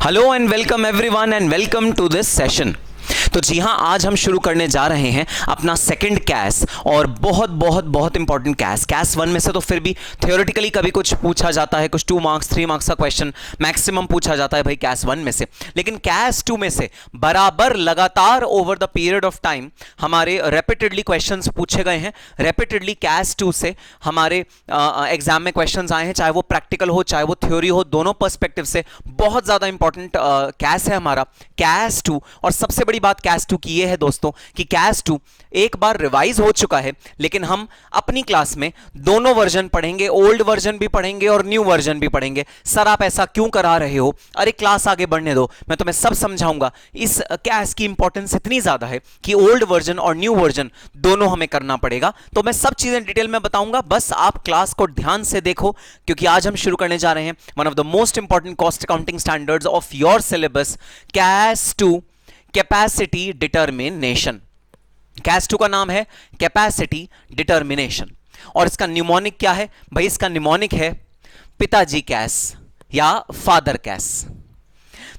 Hello and welcome everyone and welcome to this session. तो जी हाँ, आज हम शुरू करने जा रहे हैं अपना सेकंड कैस और बहुत बहुत बहुत इंपॉर्टेंट कैस 1 में से तो फिर भी थियोरेटिकली कभी कुछ पूछा जाता है, कुछ 2 मार्क्स 3 मार्क्स का क्वेश्चन मैक्सिमम पूछा जाता है भाई कैस 1 में से। लेकिन कैस 2 में से बराबर लगातार over the period of time हमारे रेपिटेडली क्वेश्चंस पूछे गए हैं। रेपिटेडली कैस 2 से हमारे एग्जाम में क्वेश्चंस आए हैं, चाहे वो प्रैक्टिकल हो चाहे वो थ्योरी हो, दोनों पर्सपेक्टिव से बहुत ज्यादा इंपॉर्टेंट कैस है हमारा कैस 2। और सबसे बड़ी बात कैस 2 की ये है दोस्तों कि कैस 2 एक बार रिवाइज हो चुका है, लेकिन हम अपनी क्लास में दोनों वर्जन पढ़ेंगे, ओल्ड वर्जन भी पढ़ेंगे और न्यू वर्जन भी पढ़ेंगे। सर आप ऐसा क्यों करा रहे हो? अरे क्लास आगे बढ़ने दो, मैं तुम्हें सब समझाऊंगा। इस कैस की इंपॉर्टेंस इतनी ज्यादा है कि ओल्ड वर्जन और न्यू वर्जन दोनों हमें करना पड़ेगा। तो मैं सब चीजें डिटेल में बताऊंगा, बस आप क्लास को ध्यान से देखो, क्योंकि आज हम शुरू करने जा रहे हैं one of the most important cost accounting standards of your syllabus, CAS 2 capacity determination. CAS 2 का नाम है कैपेसिटी डिटर्मिनेशन और इसका निमोनिक क्या है भाई? इसका निमोनिक है पिताजी कैस या फादर कैस।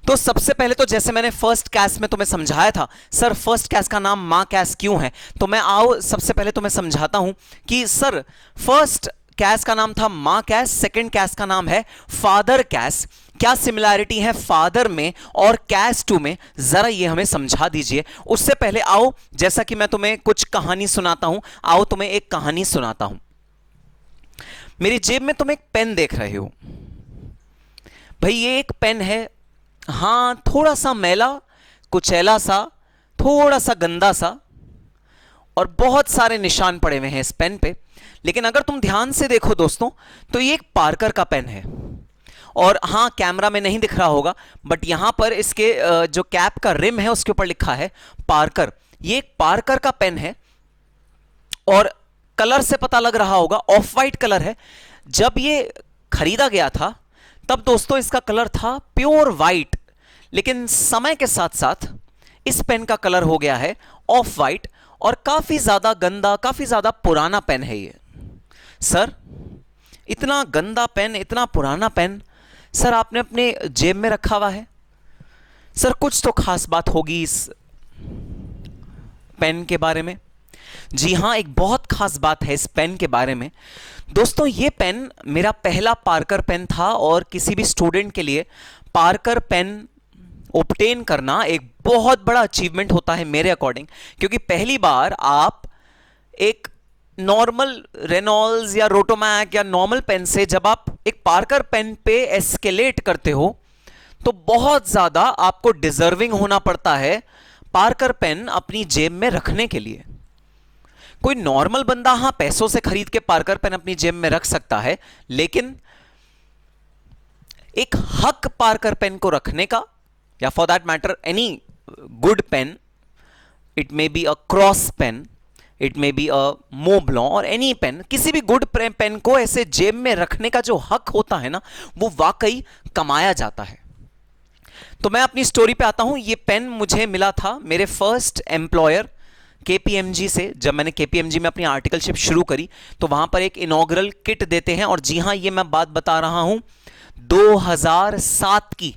तो सबसे पहले तो जैसे मैंने फर्स्ट कैस में तुम्हें समझाया था, सर फर्स्ट कैस का नाम मां कैस क्यों है, तो मैं आओ सबसे पहले तुम्हें समझाता हूं कि सर फर्स्ट कैस का नाम था मां कैस, सेकंड कैस का नाम है फादर कैस। क्या सिमिलैरिटी है फादर में और कैस 2 में, जरा ये हमें समझा दीजिए। उससे पहले आओ, जैसा कि मैं तुम्हें कुछ कहानी सुनाता हूं, आओ तुम्हें एक कहानी सुनाता हूं। मेरी जेब में तुम एक पेन देख रहे हो भाई, ये एक पेन है, हां थोड़ा सा मैला कुचैला सा, थोड़ा सा गंदा सा, और बहुत सारे निशान पड़े हुए हैं इस पेन पे। लेकिन अगर तुम ध्यान से देखो दोस्तों, तो ये एक पार्कर का पेन है। और हां कैमरा में नहीं दिख रहा होगा, बट यहां पर इसके जो कैप का रिम है उसके ऊपर लिखा है पार्कर। ये एक पार्कर का पेन है और कलर से पता लग रहा होगा ऑफ वाइट कलर है। जब ये खरीदा गया था तब दोस्तों इसका कलर था प्योर वाइट, लेकिन समय के साथ साथ इस पेन का कलर हो गया है ऑफ वाइट और काफी ज्यादा गंदा, काफी ज्यादा पुराना पेन है ये। सर इतना गंदा पेन, इतना पुराना पेन सर आपने अपने जेब में रखा हुआ है? सर कुछ तो खास बात होगी इस पेन के बारे में। जी हां, एक बहुत खास बात है इस पेन के बारे में। दोस्तों ये पेन मेरा पहला पार्कर पेन था और किसी भी स्टूडेंट के लिए पार्कर पेन ऑब्टेन करना एक बहुत बड़ा अचीवमेंट होता है मेरे अकॉर्डिंग, क्योंकि पहली बार आप एक नॉर्मल रेनॉल्ड्स या रोटोमैक या नॉर्मल पेन से जब आप एक पार्कर पेन पे एस्केलेट करते हो तो बहुत ज्यादा आपको डिजर्विंग होना पड़ता है पार्कर पेन अपनी जेब में रखने के लिए। कोई नॉर्मल बंदा हां पैसों से खरीद के पार्कर पेन अपनी जेब में रख सकता है, लेकिन एक हक पार्कर पेन को रखने का, या for that matter any good pen, it may be a cross pen, it may be a Montblanc और एनी पेन, किसी भी गुड पेन को ऐसे जेब में रखने का जो हक होता है ना, वो वाकई कमाया जाता है। तो मैं अपनी स्टोरी पे आता हूं। ये पेन मुझे मिला था मेरे फर्स्ट एम्प्लॉयर केपीएमजी से। जब मैंने केपीएमजी में अपनी आर्टिकलशिप शुरू करी तो वहां पर एक इनॉग्रल किट देते हैं, और जी हां ये मैं बात बता रहा हूं 2007 की,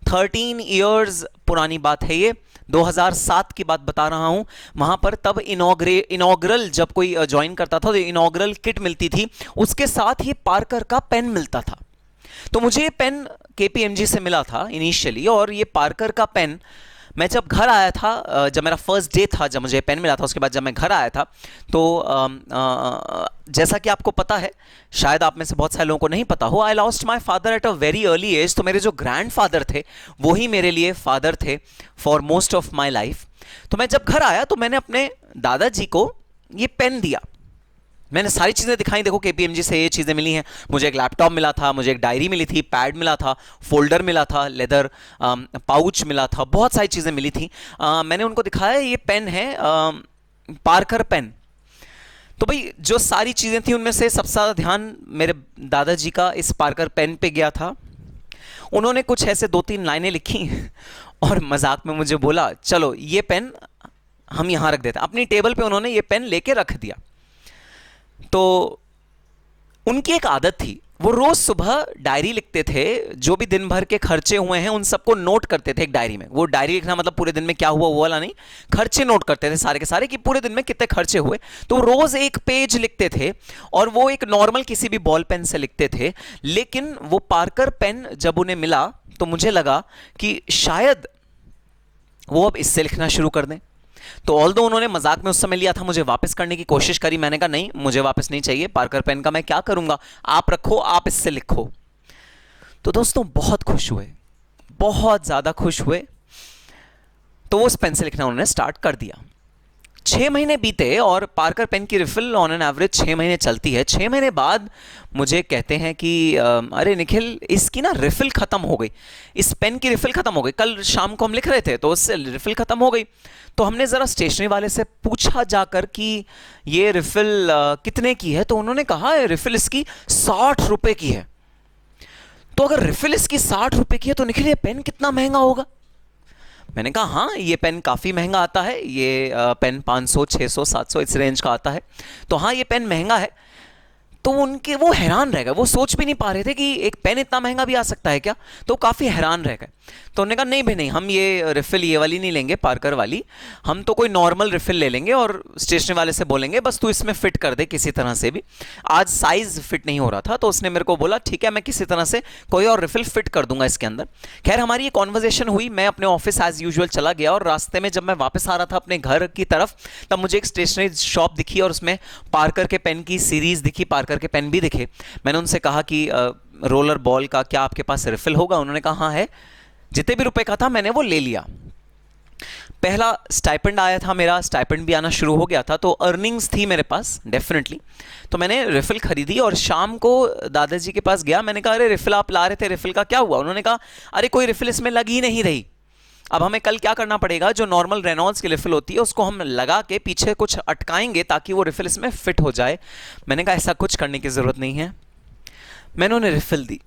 13 इयर्स पुरानी बात है ये, 2007 की बात बता रहा हूं। वहां पर तब इनॉग्रल जब कोई ज्वाइन करता था तो इनॉग्रल किट मिलती थी, उसके साथ ये पार्कर का पेन मिलता था। तो मुझे ये पेन केपीएमजी से मिला था इनिशियली, और ये पार्कर का पेन मैं जब घर आया था, जब मेरा फर्स्ट डे था जब मुझे पेन मिला था, उसके बाद जब मैं घर आया था तो जैसा कि आपको पता है, शायद आप में से बहुत सारे लोगों को नहीं पता हो, I lost my father at a very early age. तो मेरे जो ग्रैंडफादर थे वो ही मेरे लिए फादर थे for most of my life. तो मैं जब घर आया तो मैंने अपने दादाजी को ये पेन दिया। मैंने सारी चीज़ें दिखाई, देखो केपीएमजी से ये चीज़ें मिली हैं, मुझे एक लैपटॉप मिला था, मुझे एक डायरी मिली थी, पैड मिला था, फोल्डर मिला था, लेदर पाउच मिला था, बहुत सारी चीज़ें मिली थी। मैंने उनको दिखाया ये पेन है पार्कर पेन। तो भाई जो सारी चीज़ें थी उनमें से सबसे ज़्यादा ध्यान मेरे दादाजी का इस पार्कर पेन पे गया था। उन्होंने कुछ ऐसे 2-3 लाइनें लिखी और मजाक में मुझे बोला चलो ये पेन हम यहाँ रख देते हैं। अपनी टेबल पे उन्होंने ये पेन लेके रख दिया। तो उनकी एक आदत थी, वो रोज सुबह डायरी लिखते थे, जो भी दिन भर के खर्चे हुए हैं उन सबको नोट करते थे एक डायरी में। वो डायरी लिखना मतलब पूरे दिन में क्या हुआ वो वाला नहीं, खर्चे नोट करते थे सारे के सारे कि पूरे दिन में कितने खर्चे हुए। तो रोज एक पेज लिखते थे और वो एक नॉर्मल किसी भी बॉल पेन से लिखते थे। लेकिन वो पार्कर पेन जब उन्हें मिला तो मुझे लगा कि शायद वो अब इससे लिखना शुरू कर दें। तो ऑल्दो उन्होंने मजाक में उस समय लिया था, मुझे वापस करने की कोशिश करी। मैंने कहा नहीं, मुझे वापस नहीं चाहिए, पार्कर पेन का मैं क्या करूंगा, आप रखो, आप इससे लिखो। तो दोस्तों बहुत खुश हुए, बहुत ज्यादा खुश हुए। तो वो उस पेन से लिखना उन्होंने स्टार्ट कर दिया। 6 महीने बीते और पार्कर पेन की रिफिल ऑन एन एवरेज 6 महीने चलती है। 6 महीने बाद मुझे कहते हैं कि अरे निखिल, इसकी ना रिफिल खत्म हो गई, इस पेन की रिफिल खत्म हो गई। कल शाम को हम लिख रहे थे तो उससे रिफिल खत्म हो गई। तो हमने ज़रा स्टेशनरी वाले से पूछा जाकर कि ये रिफिल कितने की है। तो उन्होंने कहा रिफिल इसकी 60 रुपए की है। तो अगर रिफिल इसकी 60 रुपए की है तो निखिल ये पेन कितना महंगा होगा। मैंने कहा हाँ, ये पेन काफ़ी महंगा आता है, ये पेन 500 600 700 इस रेंज का आता है। तो हाँ, ये पेन महंगा है। तो वो हैरान रह गए, वो सोच भी नहीं पा रहे थे कि एक पेन इतना महंगा भी आ सकता है क्या। तो काफ़ी हैरान रह गए। तो उन्होंने कहा नहीं भाई नहीं, हम ये रिफिल ये वाली नहीं लेंगे, पार्कर वाली, हम तो कोई नॉर्मल रिफिल ले लेंगे और स्टेशनरी वाले से बोलेंगे बस तू इसमें फिट कर दे किसी तरह से भी। आज साइज फिट नहीं हो रहा था तो उसने मेरे को बोला ठीक है, मैं किसी तरह से कोई और रिफिल फिट कर दूंगा इसके अंदर। खैर हमारी ये कॉन्वर्जेशन हुई, मैं अपने ऑफिस एज यूजुअल चला गया और रास्ते में जब मैं वापस आ रहा था अपने घर की तरफ, तब मुझे एक स्टेशनरी शॉप दिखी और उसमें पार्कर के पेन की सीरीज दिखी, पार्कर के पेन भी दिखे। मैंने उनसे कहा कि रोलर बॉल का क्या आपके पास रिफिल होगा। उन्होंने कहा हाँ है। जितने भी रुपए का था मैंने वो ले लिया। पहला स्टाइपेंड आया था, मेरा स्टाइपेंड भी आना शुरू हो गया था, तो अर्निंग्स थी मेरे पास डेफिनेटली। तो मैंने रिफिल खरीदी और शाम को दादाजी के पास गया। मैंने कहा अरे रिफिल आप ला रहे थे, रिफिल का क्या हुआ। उन्होंने कहा अरे कोई रिफिल इसमें लगी ही नहीं रही। अब हमें कल क्या करना पड़ेगा, जो नॉर्मल रेनॉल्ड्स की रिफिल होती है उसको हम लगा के पीछे कुछ अटकाएंगे ताकि वो रिफिल इसमें फिट हो जाए। मैंने कहा ऐसा कुछ करने की जरूरत नहीं है। मैंने उन्हें रिफिल दी।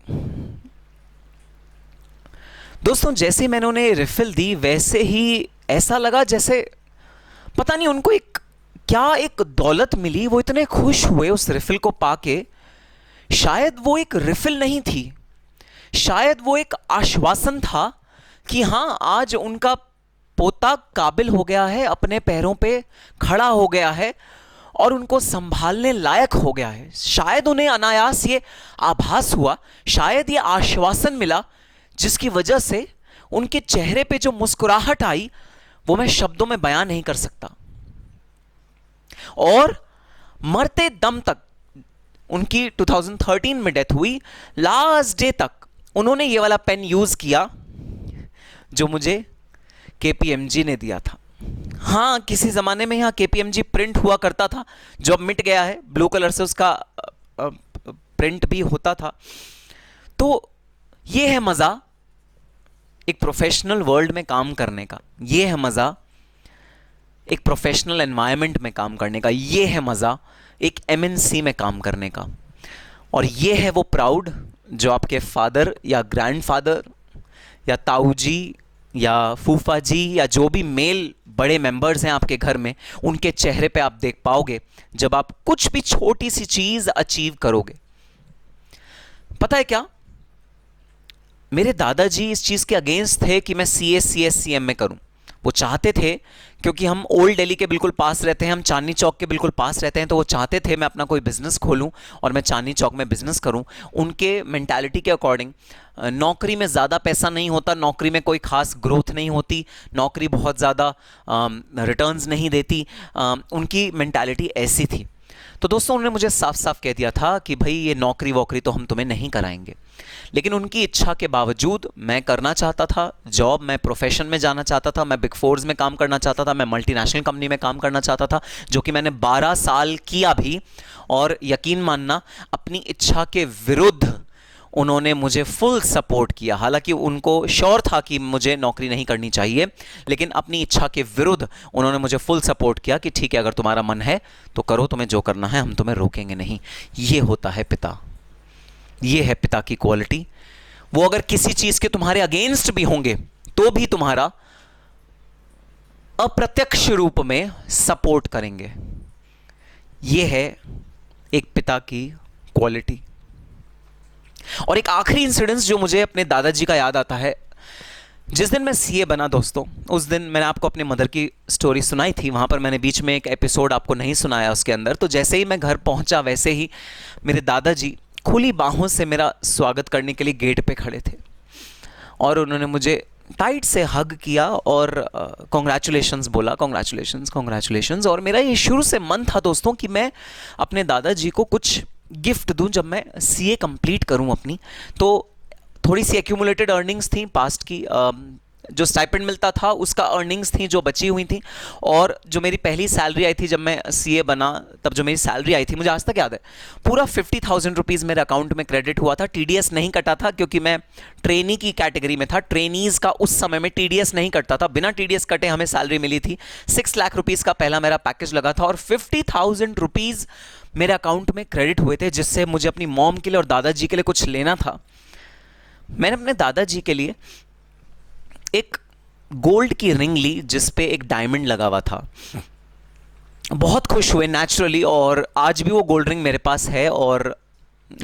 दोस्तों जैसे मैंने उन्हें रिफिल दी वैसे ही ऐसा लगा जैसे पता नहीं उनको एक दौलत मिली। वो इतने खुश हुए उस रिफिल को पाके। शायद वो एक रिफिल नहीं थी, शायद वो एक आश्वासन था कि हाँ आज उनका पोता काबिल हो गया है, अपने पैरों पे खड़ा हो गया है और उनको संभालने लायक हो गया है। शायद उन्हें अनायास ये आभास हुआ, शायद ये आश्वासन मिला, जिसकी वजह से उनके चेहरे पे जो मुस्कुराहट आई वो मैं शब्दों में बयान नहीं कर सकता। और मरते दम तक, उनकी 2013 में डेथ हुई, लास्ट डे तक उन्होंने ये वाला पेन यूज किया जो मुझे केपीएमजी ने दिया था। हाँ, किसी ज़माने में यहाँ केपीएमजी प्रिंट हुआ करता था जो अब मिट गया है, ब्लू कलर से उसका प्रिंट भी होता था। तो ये है मज़ा एक प्रोफेशनल वर्ल्ड में काम करने का, ये है मज़ा एक प्रोफेशनल एनवायरनमेंट में काम करने का, ये है मज़ा एक एमएनसी में काम करने का। और ये है वो प्राउड जो आपके फादर या ग्रैंडफादर या ताऊ जी या फूफा जी या जो भी मेल बड़े मेंबर्स हैं आपके घर में, उनके चेहरे पे आप देख पाओगे जब आप कुछ भी छोटी सी चीज़ अचीव करोगे। पता है क्या, मेरे दादाजी इस चीज़ के अगेंस्ट थे कि मैं सीए सीएस सीएम में करूं। वो चाहते थे, क्योंकि हम ओल्ड दिल्ली के बिल्कुल पास रहते हैं, हम चांदनी चौक के बिल्कुल पास रहते हैं, तो वो चाहते थे मैं अपना कोई बिजनेस खोलूं और मैं चांदनी चौक में बिजनेस करूं। उनके मेंटालिटी के अकॉर्डिंग नौकरी में ज़्यादा पैसा नहीं होता, नौकरी में कोई खास ग्रोथ नहीं होती, नौकरी बहुत ज़्यादा रिटर्न्स नहीं देती, उनकी मेंटालिटी ऐसी थी। तो दोस्तों उन्होंने मुझे साफ साफ कह दिया था कि भाई ये नौकरी वोकरी तो हम तुम्हें नहीं कराएंगे। लेकिन उनकी इच्छा के बावजूद मैं करना चाहता था जॉब, मैं प्रोफेशन में जाना चाहता था, मैं बिग फोर्स में काम करना चाहता था, मैं मल्टीनेशनल कंपनी में काम करना चाहता था, जो कि मैंने 12 साल किया भी। और यकीन मानना, अपनी इच्छा के विरुद्ध उन्होंने मुझे फुल सपोर्ट किया। हालांकि उनको श्योर था कि मुझे नौकरी नहीं करनी चाहिए, लेकिन अपनी इच्छा के विरुद्ध उन्होंने मुझे फुल सपोर्ट किया कि ठीक है, अगर तुम्हारा मन है तो करो, तुम्हें जो करना है, हम तुम्हें रोकेंगे नहीं। ये होता है पिता, ये है पिता की क्वालिटी। वो अगर किसी चीज के तुम्हारे अगेंस्ट भी होंगे तो भी तुम्हारा अप्रत्यक्ष रूप में सपोर्ट करेंगे। ये है एक पिता की क्वालिटी। और एक आखिरी इंसिडेंस जो मुझे अपने दादाजी का याद आता है, जिस दिन मैं सीए बना दोस्तों, उस दिन मैंने आपको अपने मदर की स्टोरी सुनाई थी, वहाँ पर मैंने बीच में एक एपिसोड आपको नहीं सुनाया उसके अंदर। तो जैसे ही मैं घर पहुँचा वैसे ही मेरे दादाजी खुली बाहों से मेरा स्वागत करने के लिए गेट पे खड़े थे और उन्होंने मुझे टाइट से हग किया और कॉन्ग्रेचुलेशंस बोला, कॉन्ग्रेचुलेशंस कॉन्ग्रेचुलेशंस। और मेरा ये शुरू से मन था दोस्तों कि मैं अपने दादाजी को कुछ गिफ्ट दूं जब मैं सीए कंप्लीट करूं अपनी। तो थोड़ी सी एक्यूमुलेटेड अर्निंग्स थी पास्ट की, जो स्टाइपेंड मिलता था उसका अर्निंग्स थी जो बची हुई थी, और जो मेरी पहली सैलरी आई थी जब मैं सीए बना, तब जो मेरी सैलरी आई थी मुझे आज तक याद है, पूरा 50,000 रुपीज़ मेरे अकाउंट में क्रेडिट हुआ था। टीडीएस नहीं कटा था क्योंकि मैं ट्रेनी की कैटेगरी में था। ट्रेनीज़ का उस समय में टीडीएस नहीं कटता था, बिना टीडीएस कटे हमें सैलरी मिली थी। 6 लाख रुपीज़ का पहला मेरा पैकेज लगा था और 50,000 रुपीज़ मेरे अकाउंट में क्रेडिट हुए थे, जिससे मुझे अपनी मॉम के लिए और दादाजी के लिए कुछ लेना था। मैंने अपने दादाजी के लिए एक गोल्ड की रिंग ली जिस पे एक डायमंड लगा हुआ था। बहुत खुश हुए नेचुरली, और आज भी वो गोल्ड रिंग मेरे पास है और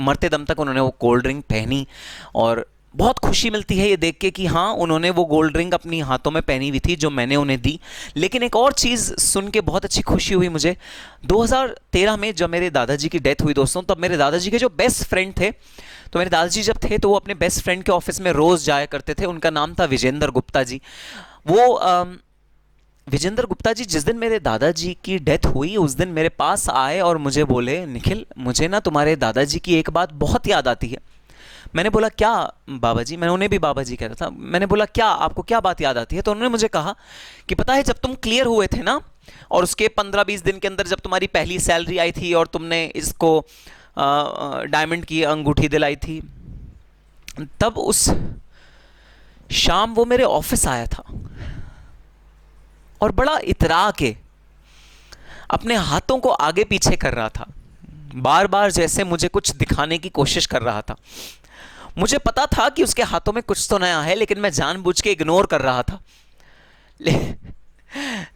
मरते दम तक उन्होंने वो गोल्ड रिंग पहनी। और बहुत खुशी मिलती है ये देख के कि हाँ, उन्होंने वो गोल्ड रिंग अपनी हाथों में पहनी हुई थी जो मैंने उन्हें दी। लेकिन एक और चीज़ सुन के बहुत अच्छी खुशी हुई मुझे। 2013 में जब मेरे दादाजी की डेथ हुई दोस्तों, तब मेरे दादाजी के जो बेस्ट फ्रेंड थे, तो मेरे दादाजी जब थे तो वो अपने बेस्ट फ्रेंड के ऑफिस में रोज़ जाया करते थे। उनका नाम था विजेंद्र गुप्ता जी। वो विजेंद्र गुप्ता जी जिस दिन मेरे दादाजी की डेथ हुई उस दिन मेरे पास आए और मुझे बोले, निखिल मुझे ना तुम्हारे दादाजी की एक बात बहुत याद आती है। मैंने बोला क्या बाबा जी, मैंने उन्हें भी बाबा जी कहता था। मैंने बोला क्या, आपको क्या बात याद आती है? तो उन्होंने मुझे कहा कि पता है जब तुम क्लियर हुए थे ना, और उसके 15-20 दिन के अंदर जब तुम्हारी पहली सैलरी आई थी और तुमने इसको डायमंड की अंगूठी दिलाई थी, तब उस शाम वो मेरे ऑफिस आया था और बड़ा इतरा के अपने हाथों को आगे पीछे कर रहा था, बार बार जैसे मुझे कुछ दिखाने की कोशिश कर रहा था। मुझे पता था कि उसके हाथों में कुछ तो नया है, लेकिन मैं जानबूझ के इग्नोर कर रहा था।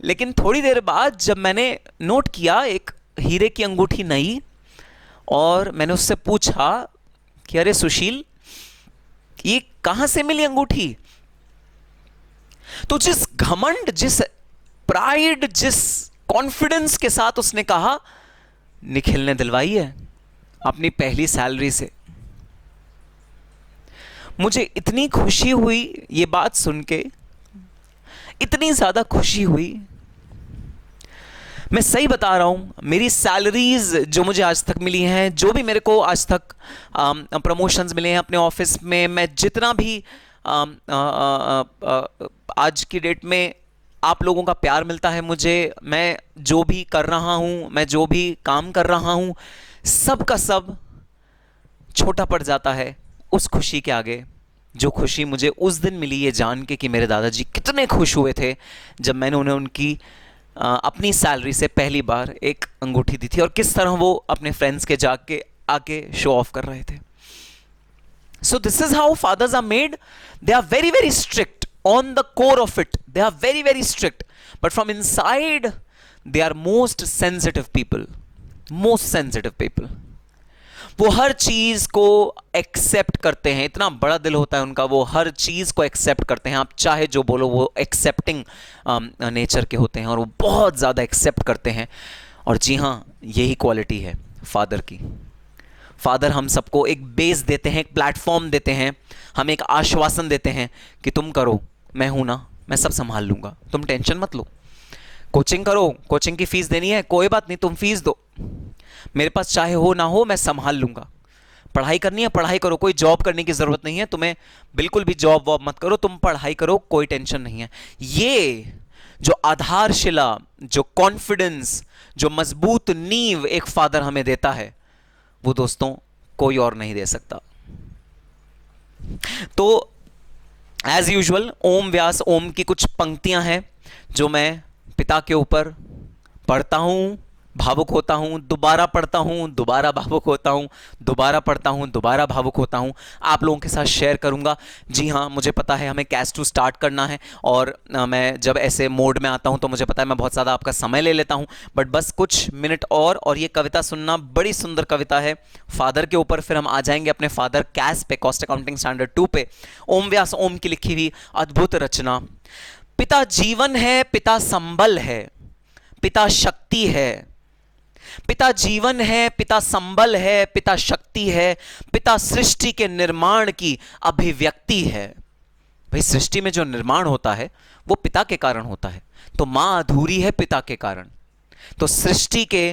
लेकिन थोड़ी देर बाद जब मैंने नोट किया एक हीरे की अंगूठी नई, और मैंने उससे पूछा कि अरे सुशील, ये कहां से मिली अंगूठी? तो जिस घमंड, जिस प्राइड, जिस कॉन्फिडेंस के साथ उसने कहा, निखिल ने दिलवाई है अपनी पहली सैलरी से। मुझे इतनी खुशी हुई ये बात सुन के, इतनी ज्यादा खुशी हुई, मैं सही बता रहा हूं। मेरी सैलरीज जो मुझे आज तक मिली हैं, जो भी मेरे को आज तक प्रमोशंस मिले हैं अपने ऑफिस में, मैं जितना भी आज की डेट में आप लोगों का प्यार मिलता है मुझे, मैं जो भी कर रहा हूं, मैं जो भी काम कर रहा हूं, सब का सब छोटा पड़ जाता है उस खुशी के आगे। जो खुशी मुझे उस दिन मिली ये जान के कि मेरे दादाजी कितने खुश हुए थे जब मैंने उन्हें उनकी अपनी सैलरी से पहली बार एक अंगूठी दी थी, और किस तरह वो अपने फ्रेंड्स के जाके आके शो ऑफ कर रहे थे। So this is how fathers are made. They are very very strict on the core of it, they are very very strict, but from inside they are most sensitive people, most sensitive people. वो हर चीज को accept करते हैं, इतना बड़ा दिल होता है उनका, वो हर चीज को एक्सेप्ट करते हैं। आप चाहे जो बोलो, वो एक्सेप्टिंग नेचर के होते हैं और वो बहुत ज्यादा एक्सेप्ट करते हैं। और जी हाँ, यही क्वालिटी है फादर की। फादर हम सबको एक बेस देते हैं, एक प्लेटफॉर्म देते हैं, हमें एक आश्वासन देते हैं कि तुम करो, मैं हूं ना, मैं सब संभाल लूंगा, तुम टेंशन मत लो। कोचिंग करो, कोचिंग की फीस देनी है, कोई बात नहीं, तुम फीस दो, मेरे पास चाहे हो ना हो मैं संभाल लूंगा। पढ़ाई करनी है, पढ़ाई करो, कोई जॉब करने की जरूरत नहीं है तुम्हें, बिल्कुल भी जॉब वॉब मत करो, तुम पढ़ाई करो, कोई टेंशन नहीं है। ये जो आधारशिला, जो कॉन्फिडेंस, जो मजबूत नींव एक फादर हमें देता है, वो दोस्तों कोई और नहीं दे सकता। तो एज यूजुअल ओम व्यास ओम की कुछ पंक्तियां हैं जो मैं पिता के ऊपर पढ़ता हूं, भावुक होता हूं, दोबारा पढ़ता हूं, दोबारा भावुक होता हूं, दोबारा पढ़ता हूं, दोबारा भावुक होता हूं, आप लोगों के साथ शेयर करूंगा। जी हाँ, मुझे पता है हमें कैश टू स्टार्ट करना है, और मैं जब ऐसे मोड में आता हूं तो मुझे पता है मैं बहुत ज़्यादा आपका समय ले लेता हूं, बट बस कुछ मिनट और ये कविता सुनना, बड़ी सुंदर कविता है फादर के ऊपर। फिर हम आ जाएंगे अपने फादर कैश पे, कॉस्ट अकाउंटिंग स्टैंडर्ड 2 पे। ओम व्यास ओम की लिखी हुई अद्भुत रचना। पिता जीवन है, पिता संबल है, पिता शक्ति है। पिता जीवन है, पिता संबल है, पिता शक्ति है, पिता सृष्टि के निर्माण की अभिव्यक्ति है। भाई, सृष्टि में जो निर्माण होता है वो पिता के कारण होता है, तो मां अधूरी है पिता के कारण, तो सृष्टि के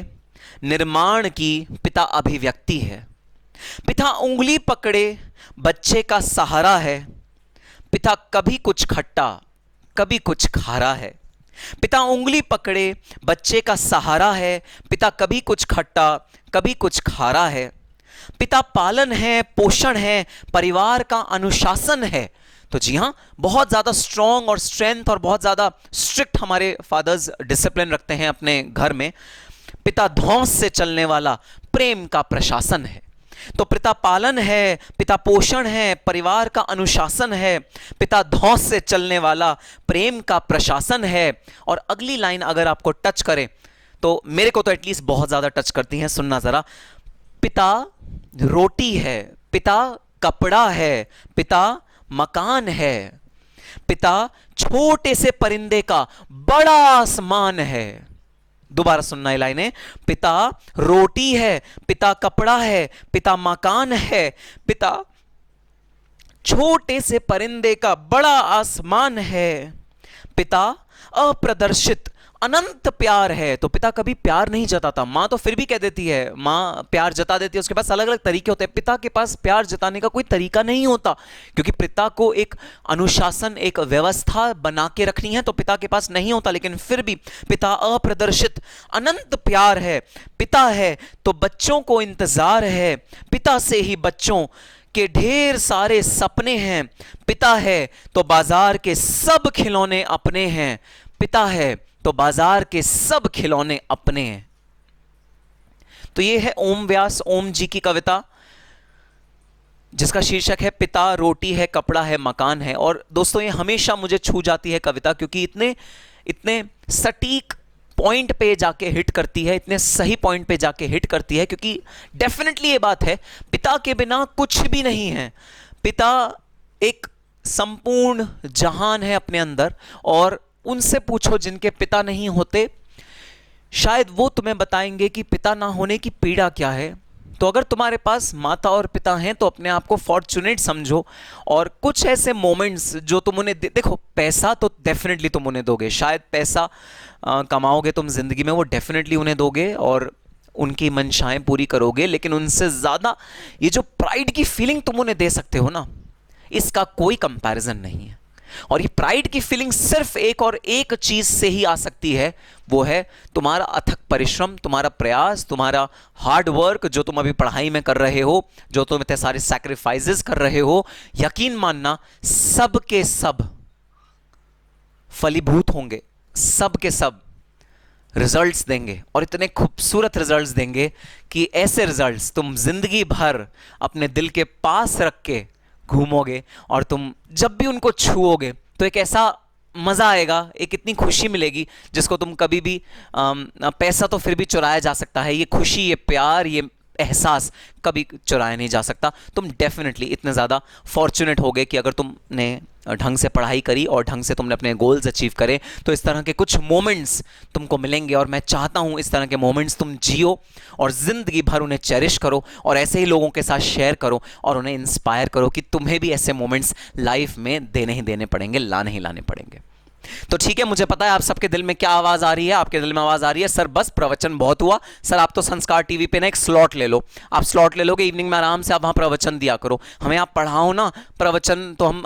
निर्माण की पिता अभिव्यक्ति है। पिता उंगली पकड़े बच्चे का सहारा है, पिता कभी कुछ खट्टा कभी कुछ खारा है। पिता उंगली पकड़े बच्चे का सहारा है, पिता कभी कुछ खट्टा कभी कुछ खारा है। पिता पालन है, पोषण है, परिवार का अनुशासन है। तो जी हां, बहुत ज्यादा स्ट्रॉन्ग और स्ट्रेंथ और बहुत ज्यादा स्ट्रिक्ट हमारे फादर्स डिसिप्लिन रखते हैं अपने घर में। पिता धौंस से चलने वाला प्रेम का प्रशासन है। तो पिता पालन है, पिता पोषण है, परिवार का अनुशासन है, पिता धौंस से चलने वाला प्रेम का प्रशासन है। और अगली लाइन अगर आपको टच करे, तो मेरे को तो एटलीस्ट बहुत ज्यादा टच करती है, सुनना जरा। पिता रोटी है, पिता कपड़ा है, पिता मकान है, पिता छोटे से परिंदे का बड़ा आसमान है। दोबारा सुनना ये लाइनें। पिता रोटी है, पिता कपड़ा है, पिता मकान है, पिता छोटे से परिंदे का बड़ा आसमान है, पिता अप्रदर्शित अनंत प्यार है। तो पिता कभी प्यार नहीं जताता, मां तो फिर भी कह देती है, मां प्यार जता देती है, उसके पास अलग अलग तरीके होते हैं। पिता के पास प्यार जताने का कोई तरीका नहीं होता, क्योंकि पिता को एक अनुशासन, एक व्यवस्था बना के रखनी है, तो पिता के पास नहीं होता। लेकिन फिर भी पिता अप्रदर्शित अनंत प्यार है। पिता है तो बच्चों को इंतजार है, पिता से ही बच्चों के ढेर सारे सपने हैं। पिता है तो बाजार के सब खिलौने अपने हैं, पिता है तो बाजार के सब खिलौने अपने हैं। तो यह है ओम व्यास ओम जी की कविता, जिसका शीर्षक है पिता रोटी है, कपड़ा है, मकान है। और दोस्तों, ये हमेशा मुझे छू जाती है कविता, क्योंकि इतने सटीक पॉइंट पे जाके हिट करती है, इतने सही पॉइंट पे जाके हिट करती है। क्योंकि डेफिनेटली ये बात है, पिता के बिना कुछ भी नहीं है। पिता एक संपूर्ण जहान है अपने अंदर, और उनसे पूछो जिनके पिता नहीं होते, शायद वो तुम्हें बताएंगे कि पिता ना होने की पीड़ा क्या है। तो अगर तुम्हारे पास माता और पिता हैं तो अपने आप को फॉर्चुनेट समझो, और कुछ ऐसे मोमेंट्स जो तुम उन्हें देखो, पैसा तो डेफिनेटली तुम उन्हें दोगे, शायद पैसा कमाओगे तुम जिंदगी में, वो डेफिनेटली उन्हें दोगे और उनकी मंशाएं पूरी करोगे। लेकिन उनसे ज्यादा ये जो प्राइड की फीलिंग तुम उन्हें दे सकते हो ना, इसका कोई कंपैरिजन नहीं है। और ये प्राइड की फीलिंग सिर्फ एक और एक चीज से ही आ सकती है, वो है तुम्हारा अथक परिश्रम, तुम्हारा प्रयास, तुम्हारा हार्ड वर्क, जो तुम अभी पढ़ाई में कर रहे हो, जो तुम इतने सारे सैक्रिफाइसेस कर रहे हो। यकीन मानना, सब के सब फलीभूत होंगे, सब के सब रिजल्ट्स देंगे, और इतने खूबसूरत रिजल्ट्स देंगे कि ऐसे रिजल्ट्स तुम जिंदगी भर अपने दिल के पास रख के घूमोगे, और तुम जब भी उनको छुओगे तो एक ऐसा मजा आएगा, एक इतनी खुशी मिलेगी जिसको तुम कभी भी पैसा तो फिर भी चुराया जा सकता है, ये खुशी, ये प्यार, ये एहसास कभी चुराया नहीं जा सकता। तुम डेफिनेटली इतने ज़्यादा फॉर्चुनेट होगे कि अगर तुमने ढंग से पढ़ाई करी और ढंग से तुमने अपने गोल्स अचीव करे, तो इस तरह के कुछ मोमेंट्स तुमको मिलेंगे। और मैं चाहता हूं इस तरह के मोमेंट्स तुम जियो और ज़िंदगी भर उन्हें चेरिश करो, और ऐसे ही लोगों के साथ शेयर करो और उन्हें इंस्पायर करो कि तुम्हें भी ऐसे मोमेंट्स लाइफ में देने ही देने पड़ेंगे, लाने ही लाने पड़ेंगे। तो ठीक है, मुझे पता है आप सबके दिल में क्या आवाज आ रही है, आपके दिल में आवाज आ रही है, सर बस प्रवचन बहुत हुआ, सर आप तो संस्कार टीवी पे ना एक स्लॉट ले लो, आप स्लॉट ले लोगे इवनिंग में, आराम से आप वहां प्रवचन दिया करो, हमें आप पढ़ाओ ना प्रवचन, तो हम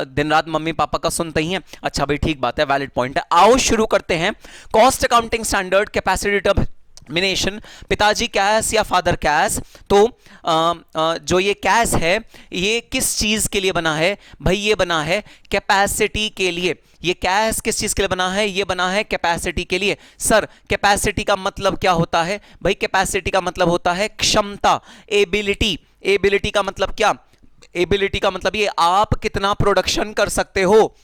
दिन रात मम्मी पापा का सुनते ही हैं। अच्छा भाई, ठीक बात है, वैलिड पॉइंट है। आओ शुरू करते हैं कॉस्ट अकाउंटिंग स्टैंडर्ड कैपेसिटेटिव मिनेशन, पिताजी कैश या फादर कैश। तो जो ये कैश है ये किस चीज के लिए बना है भाई? ये बना है कैपेसिटी के लिए। ये कैश किस चीज के लिए बना है? ये बना है कैपेसिटी के लिए। सर कैपेसिटी का मतलब क्या होता है भाई? कैपेसिटी का मतलब होता है क्षमता, एबिलिटी। एबिलिटी का मतलब क्या? एबिलिटी का मतलब ये आप कितना प्रोडक्शन कर सकते हो।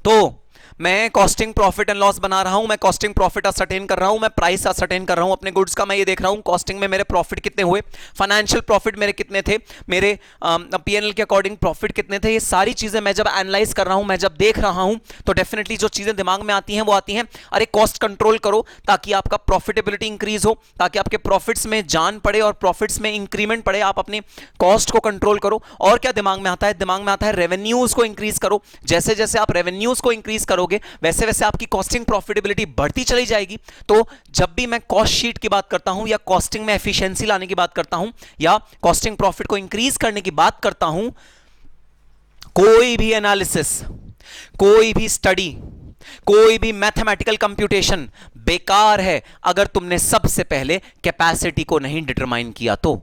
तो मैं कॉस्टिंग प्रॉफिट एंड लॉस बना रहा हूं, मैं कॉस्टिंग प्रॉफिट असर्टेन कर रहा हूं, मैं प्राइस असर्टेन कर रहा हूं अपने गुड्स का। मैं ये देख रहा हूं कॉस्टिंग में मेरे प्रॉफिट कितने हुए, फाइनेंशियल प्रॉफिट मेरे कितने थे, मेरे पीएनएल के अकॉर्डिंग प्रॉफिट कितने थे। ये सारी चीजें मैं जब एनालाइज कर रहा हूं, मैं जब देख रहा हूं, तो डेफिनेटली जो चीजें दिमाग में आती हैं वो आती हैं, अरे कॉस्ट कंट्रोल करो ताकि आपका प्रॉफिटेबिलिटी इंक्रीज हो, ताकि आपके प्रॉफिट्स में जान पड़े और प्रॉफिट्स में इंक्रीमेंट पड़े। आप अपने कॉस्ट को कंट्रोल करो। और क्या दिमाग में आता है? दिमाग में आता है रेवेन्यूज को इंक्रीज करो। जैसे जैसे आप रेवेन्यूज को इंक्रीज करोगे वैसे वैसे आपकी कॉस्टिंग प्रॉफिटेबिलिटी बढ़ती चली जाएगी। तो जब भी मैं कॉस्ट शीट की बात करता हूं या कॉस्टिंग में एफिशिएंसी लाने की बात करता हूं या कॉस्टिंग प्रॉफिट को इंक्रीज करने की बात करता हूं, कोई भी एनालिसिस, कोई भी स्टडी, कोई भी मैथमेटिकल कंप्यूटेशन बेकार है अगर तुमने सबसे पहले कैपेसिटी को नहीं डिटरमाइन किया। तो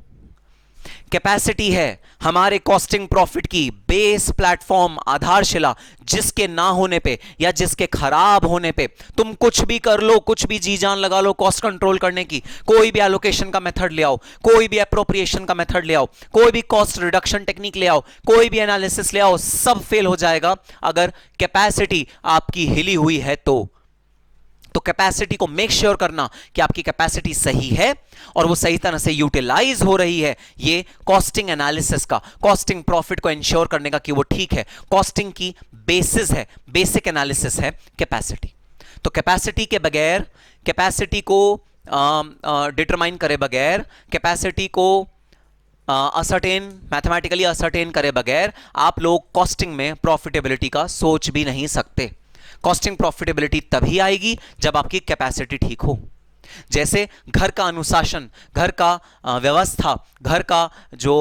कैपेसिटी है हमारे कॉस्टिंग प्रॉफिट की बेस प्लेटफॉर्म, आधारशिला, जिसके ना होने पे या जिसके खराब होने पे तुम कुछ भी कर लो, कुछ भी जी जान लगा लो कॉस्ट कंट्रोल करने की, कोई भी एलोकेशन का मेथड ले आओ, कोई भी एप्रोप्रिएशन का मेथड ले आओ, कोई भी कॉस्ट रिडक्शन टेक्निक ले आओ, कोई भी एनालिसिस ले आओ, सब फेल हो जाएगा अगर कैपेसिटी आपकी हिली हुई है। तो कैपेसिटी को मेक श्योर करना कि आपकी कैपेसिटी सही है और वो सही तरह से यूटिलाइज हो रही है, ये कॉस्टिंग एनालिसिस का, कॉस्टिंग प्रॉफिट को इंश्योर करने का कि वो ठीक है, कॉस्टिंग की बेसिस है, बेसिक एनालिसिस है कैपेसिटी। तो कैपेसिटी के बगैर, कैपेसिटी को डिटरमाइन करे बगैर, कैपेसिटी को असर्टेन, मैथमेटिकली असर्टेन करे बगैर आप लोग कॉस्टिंग में प्रॉफिटेबिलिटी का सोच भी नहीं सकते। कॉस्टिंग प्रॉफिटेबिलिटी तभी आएगी जब आपकी कैपेसिटी ठीक हो। जैसे घर का अनुशासन, घर का व्यवस्था, घर का जो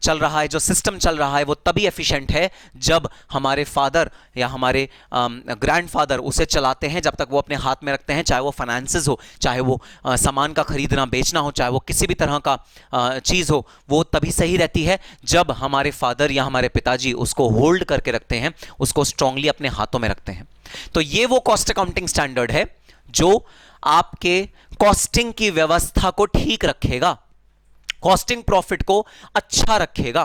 चल रहा है, जो सिस्टम चल रहा है, वो तभी एफिशिएंट है जब हमारे फादर या हमारे ग्रैंडफादर उसे चलाते हैं, जब तक वो अपने हाथ में रखते हैं, चाहे वो फाइनेंसेस हो, चाहे वो सामान का खरीदना बेचना हो, चाहे वो किसी भी तरह का चीज़ हो, वो तभी सही रहती है जब हमारे फादर या हमारे पिताजी उसको होल्ड करके रखते हैं, उसको स्ट्रांगली अपने हाथों में रखते हैं। तो ये वो कॉस्ट अकाउंटिंग स्टैंडर्ड है जो आपके कॉस्टिंग की व्यवस्था को ठीक रखेगा, कॉस्टिंग प्रॉफिट को अच्छा रखेगा।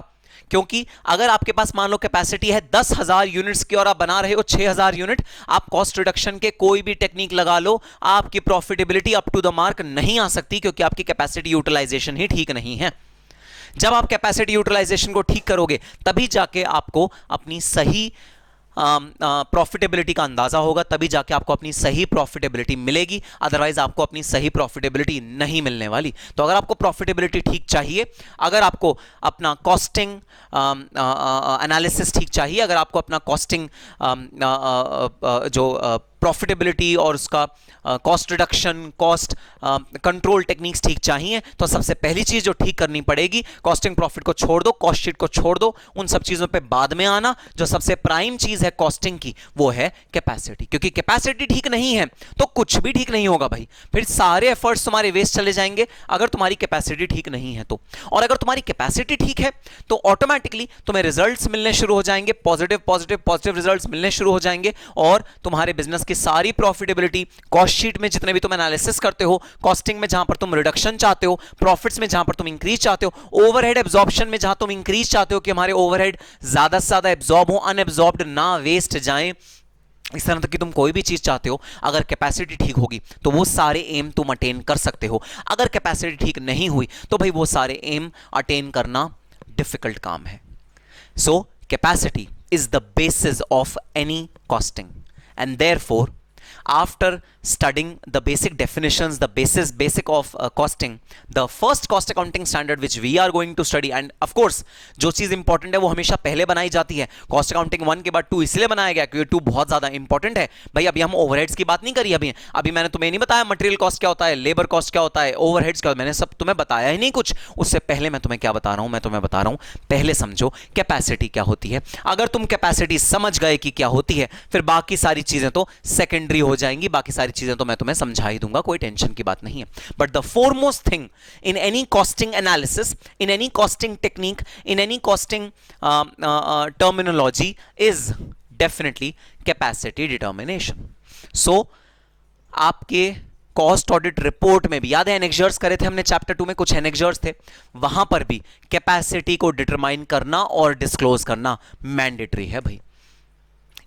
क्योंकि अगर आपके पास मान लो कैपेसिटी है 10,000 यूनिट्स की और आप बना रहे हो 6,000 यूनिट, आप कॉस्ट रिडक्शन के कोई भी टेक्निक लगा लो, आपकी profitability up to the mark नहीं आ सकती, क्योंकि आपकी कैपेसिटी यूटिलाइजेशन ही ठीक नहीं है। जब आप कैपेसिटी यूटिलाइजेशन को ठीक करोगे तभी जाके आपको अपनी सही प्रॉफिटेबिलिटी का अंदाजा होगा, तभी जाके आपको अपनी सही प्रॉफिटेबिलिटी मिलेगी, अदरवाइज आपको अपनी सही प्रॉफिटेबिलिटी नहीं मिलने वाली। तो अगर आपको प्रॉफिटेबिलिटी ठीक चाहिए, अगर आपको अपना कॉस्टिंग एनालिसिस ठीक चाहिए, अगर आपको अपना कॉस्टिंग जो प्रॉफिटेबिलिटी और उसका cost reduction, cost control techniques ठीक चाहिए, तो सबसे पहली चीज जो ठीक करनी पड़ेगी, कॉस्टिंग प्रॉफिट को छोड़ दो, कॉस्ट शीट को छोड़ दो, उन सब चीजों पे बाद में आना। जो सबसे प्राइम चीज है कॉस्टिंग की वो है कैपेसिटी, क्योंकि कैपेसिटी ठीक नहीं है तो कुछ भी ठीक नहीं होगा भाई, फिर सारे एफर्ट्स तुम्हारे वेस्ट चले जाएंगे अगर तुम्हारी कैपेसिटी ठीक नहीं है तो। और अगर तुम्हारी कैपेसिटी ठीक है तो ऑटोमेटिकली तुम्हें रिजल्ट्स मिलने शुरू हो जाएंगे, पॉजिटिव पॉजिटिव पॉजिटिव रिजल्ट्स मिलने शुरू हो जाएंगे, और तुम्हारे बिजनेस की सारी प्रॉफिटेबिलिटी, कॉस्ट शीट में जितने भी तुम एनालिसिस करते हो, कॉस्टिंग में जहां पर तुम रिडक्शन चाहते हो, प्रॉफिट्स में जहां पर तुम इंक्रीज चाहते हो, ओवरहेड एब्जॉर्प्शन में जहां तुम इंक्रीज चाहते हो कि हमारे ओवरहेड ज्यादा से ज्यादा एब्जॉर्ब हो, अनएब्जॉर्ब्ड ना वेस्ट जाएं, इस तरह की तुम कोई भी चीज चाहते हो, अगर कैपेसिटी ठीक होगी तो वो सारे एम तुम अटेन कर सकते हो। अगर कैपेसिटी ठीक नहीं हुई तो भाई वो सारे एम अटेन करना डिफिकल्ट काम है। So capacity is the basis of any costing, and therefore after studying the basic definitions, the basic of costing, the first cost accounting standard which we are going to study, and of course जो चीज important है वो हमेशा पहले बनाई जाती है। Cost accounting 1 के बाद 2 इसलिए बनाया गया क्योंकि 2 बहुत ज्यादा इंपॉर्टेंट है भाई। अभी हम ओवरहेड्स की बात नहीं करी, अभी मैंने तुम्हें नहीं बताया मटेरियल कॉस्ट क्या होता है, लेबर कॉस्ट क्या होता है, ओवरहेड्स क्या होता है, मैंने सब तुम्हें बताया ही नहीं कुछ। उससे पहले मैं तुम्हें क्या बता रहा हूं, मैं तुम्हें बता रहा हूं पहले समझो कैपेसिटी क्या होती है। अगर तुम कैपेसिटी समझ गए कि क्या होती है, फिर बाकी सारी चीजें तो सेकेंडरी हो जाएंगी, बाकी सारी चीजें तो मैं तुम्हें समझा ही दूंगा, कोई टेंशन की बात नहीं है। But the foremost thing in any costing analysis, in any costing technique, in any costing terminology is definitely capacity determination. So आपके कॉस्ट ऑडिट रिपोर्ट में भी याद है एनेक्जर्स करे थे हमने चैप्टर 2 में, कुछ एनेक्जर्स थे, वहां पर भी कैपेसिटी को डिटरमाइन करना और डिस्क्लोज करना मैंडेटरी है भाई।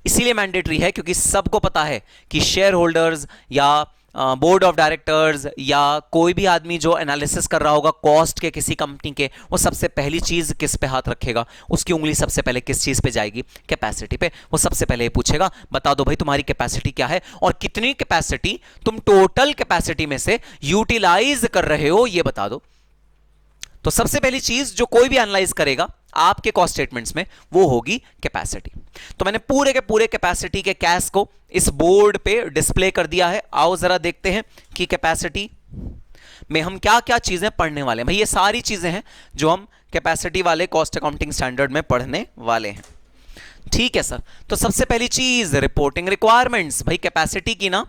इसीलिए मैंडेटरी है क्योंकि सबको पता है कि शेयर होल्डर्स या बोर्ड ऑफ डायरेक्टर्स या कोई भी आदमी जो एनालिसिस कर रहा होगा कॉस्ट के किसी कंपनी के, वो सबसे पहली चीज किस पे हाथ रखेगा, उसकी उंगली सबसे पहले किस चीज पे जाएगी, कैपेसिटी पे। वो सबसे पहले ये पूछेगा बता दो भाई तुम्हारी कैपेसिटी क्या है और कितनी कैपेसिटी तुम टोटल कैपेसिटी में से यूटिलाइज कर रहे हो, ये बता दो। तो सबसे पहली चीज जो कोई भी एनालाइज करेगा आपके कॉस्ट स्टेटमेंट्स में वो होगी कैपेसिटी। तो मैंने पूरे के पूरे कैपेसिटी के कैश को इस बोर्ड पे डिस्प्ले कर दिया है। आओ जरा देखते हैं कि कैपेसिटी में हम क्या क्या चीजें पढ़ने वाले हैं। भाई ये सारी चीजें हैं जो हम कैपेसिटी वाले कॉस्ट अकाउंटिंग स्टैंडर्ड में पढ़ने वाले हैं। ठीक है सर। तो सबसे पहली चीज रिपोर्टिंग रिक्वायरमेंट्स। भाई कैपेसिटी की ना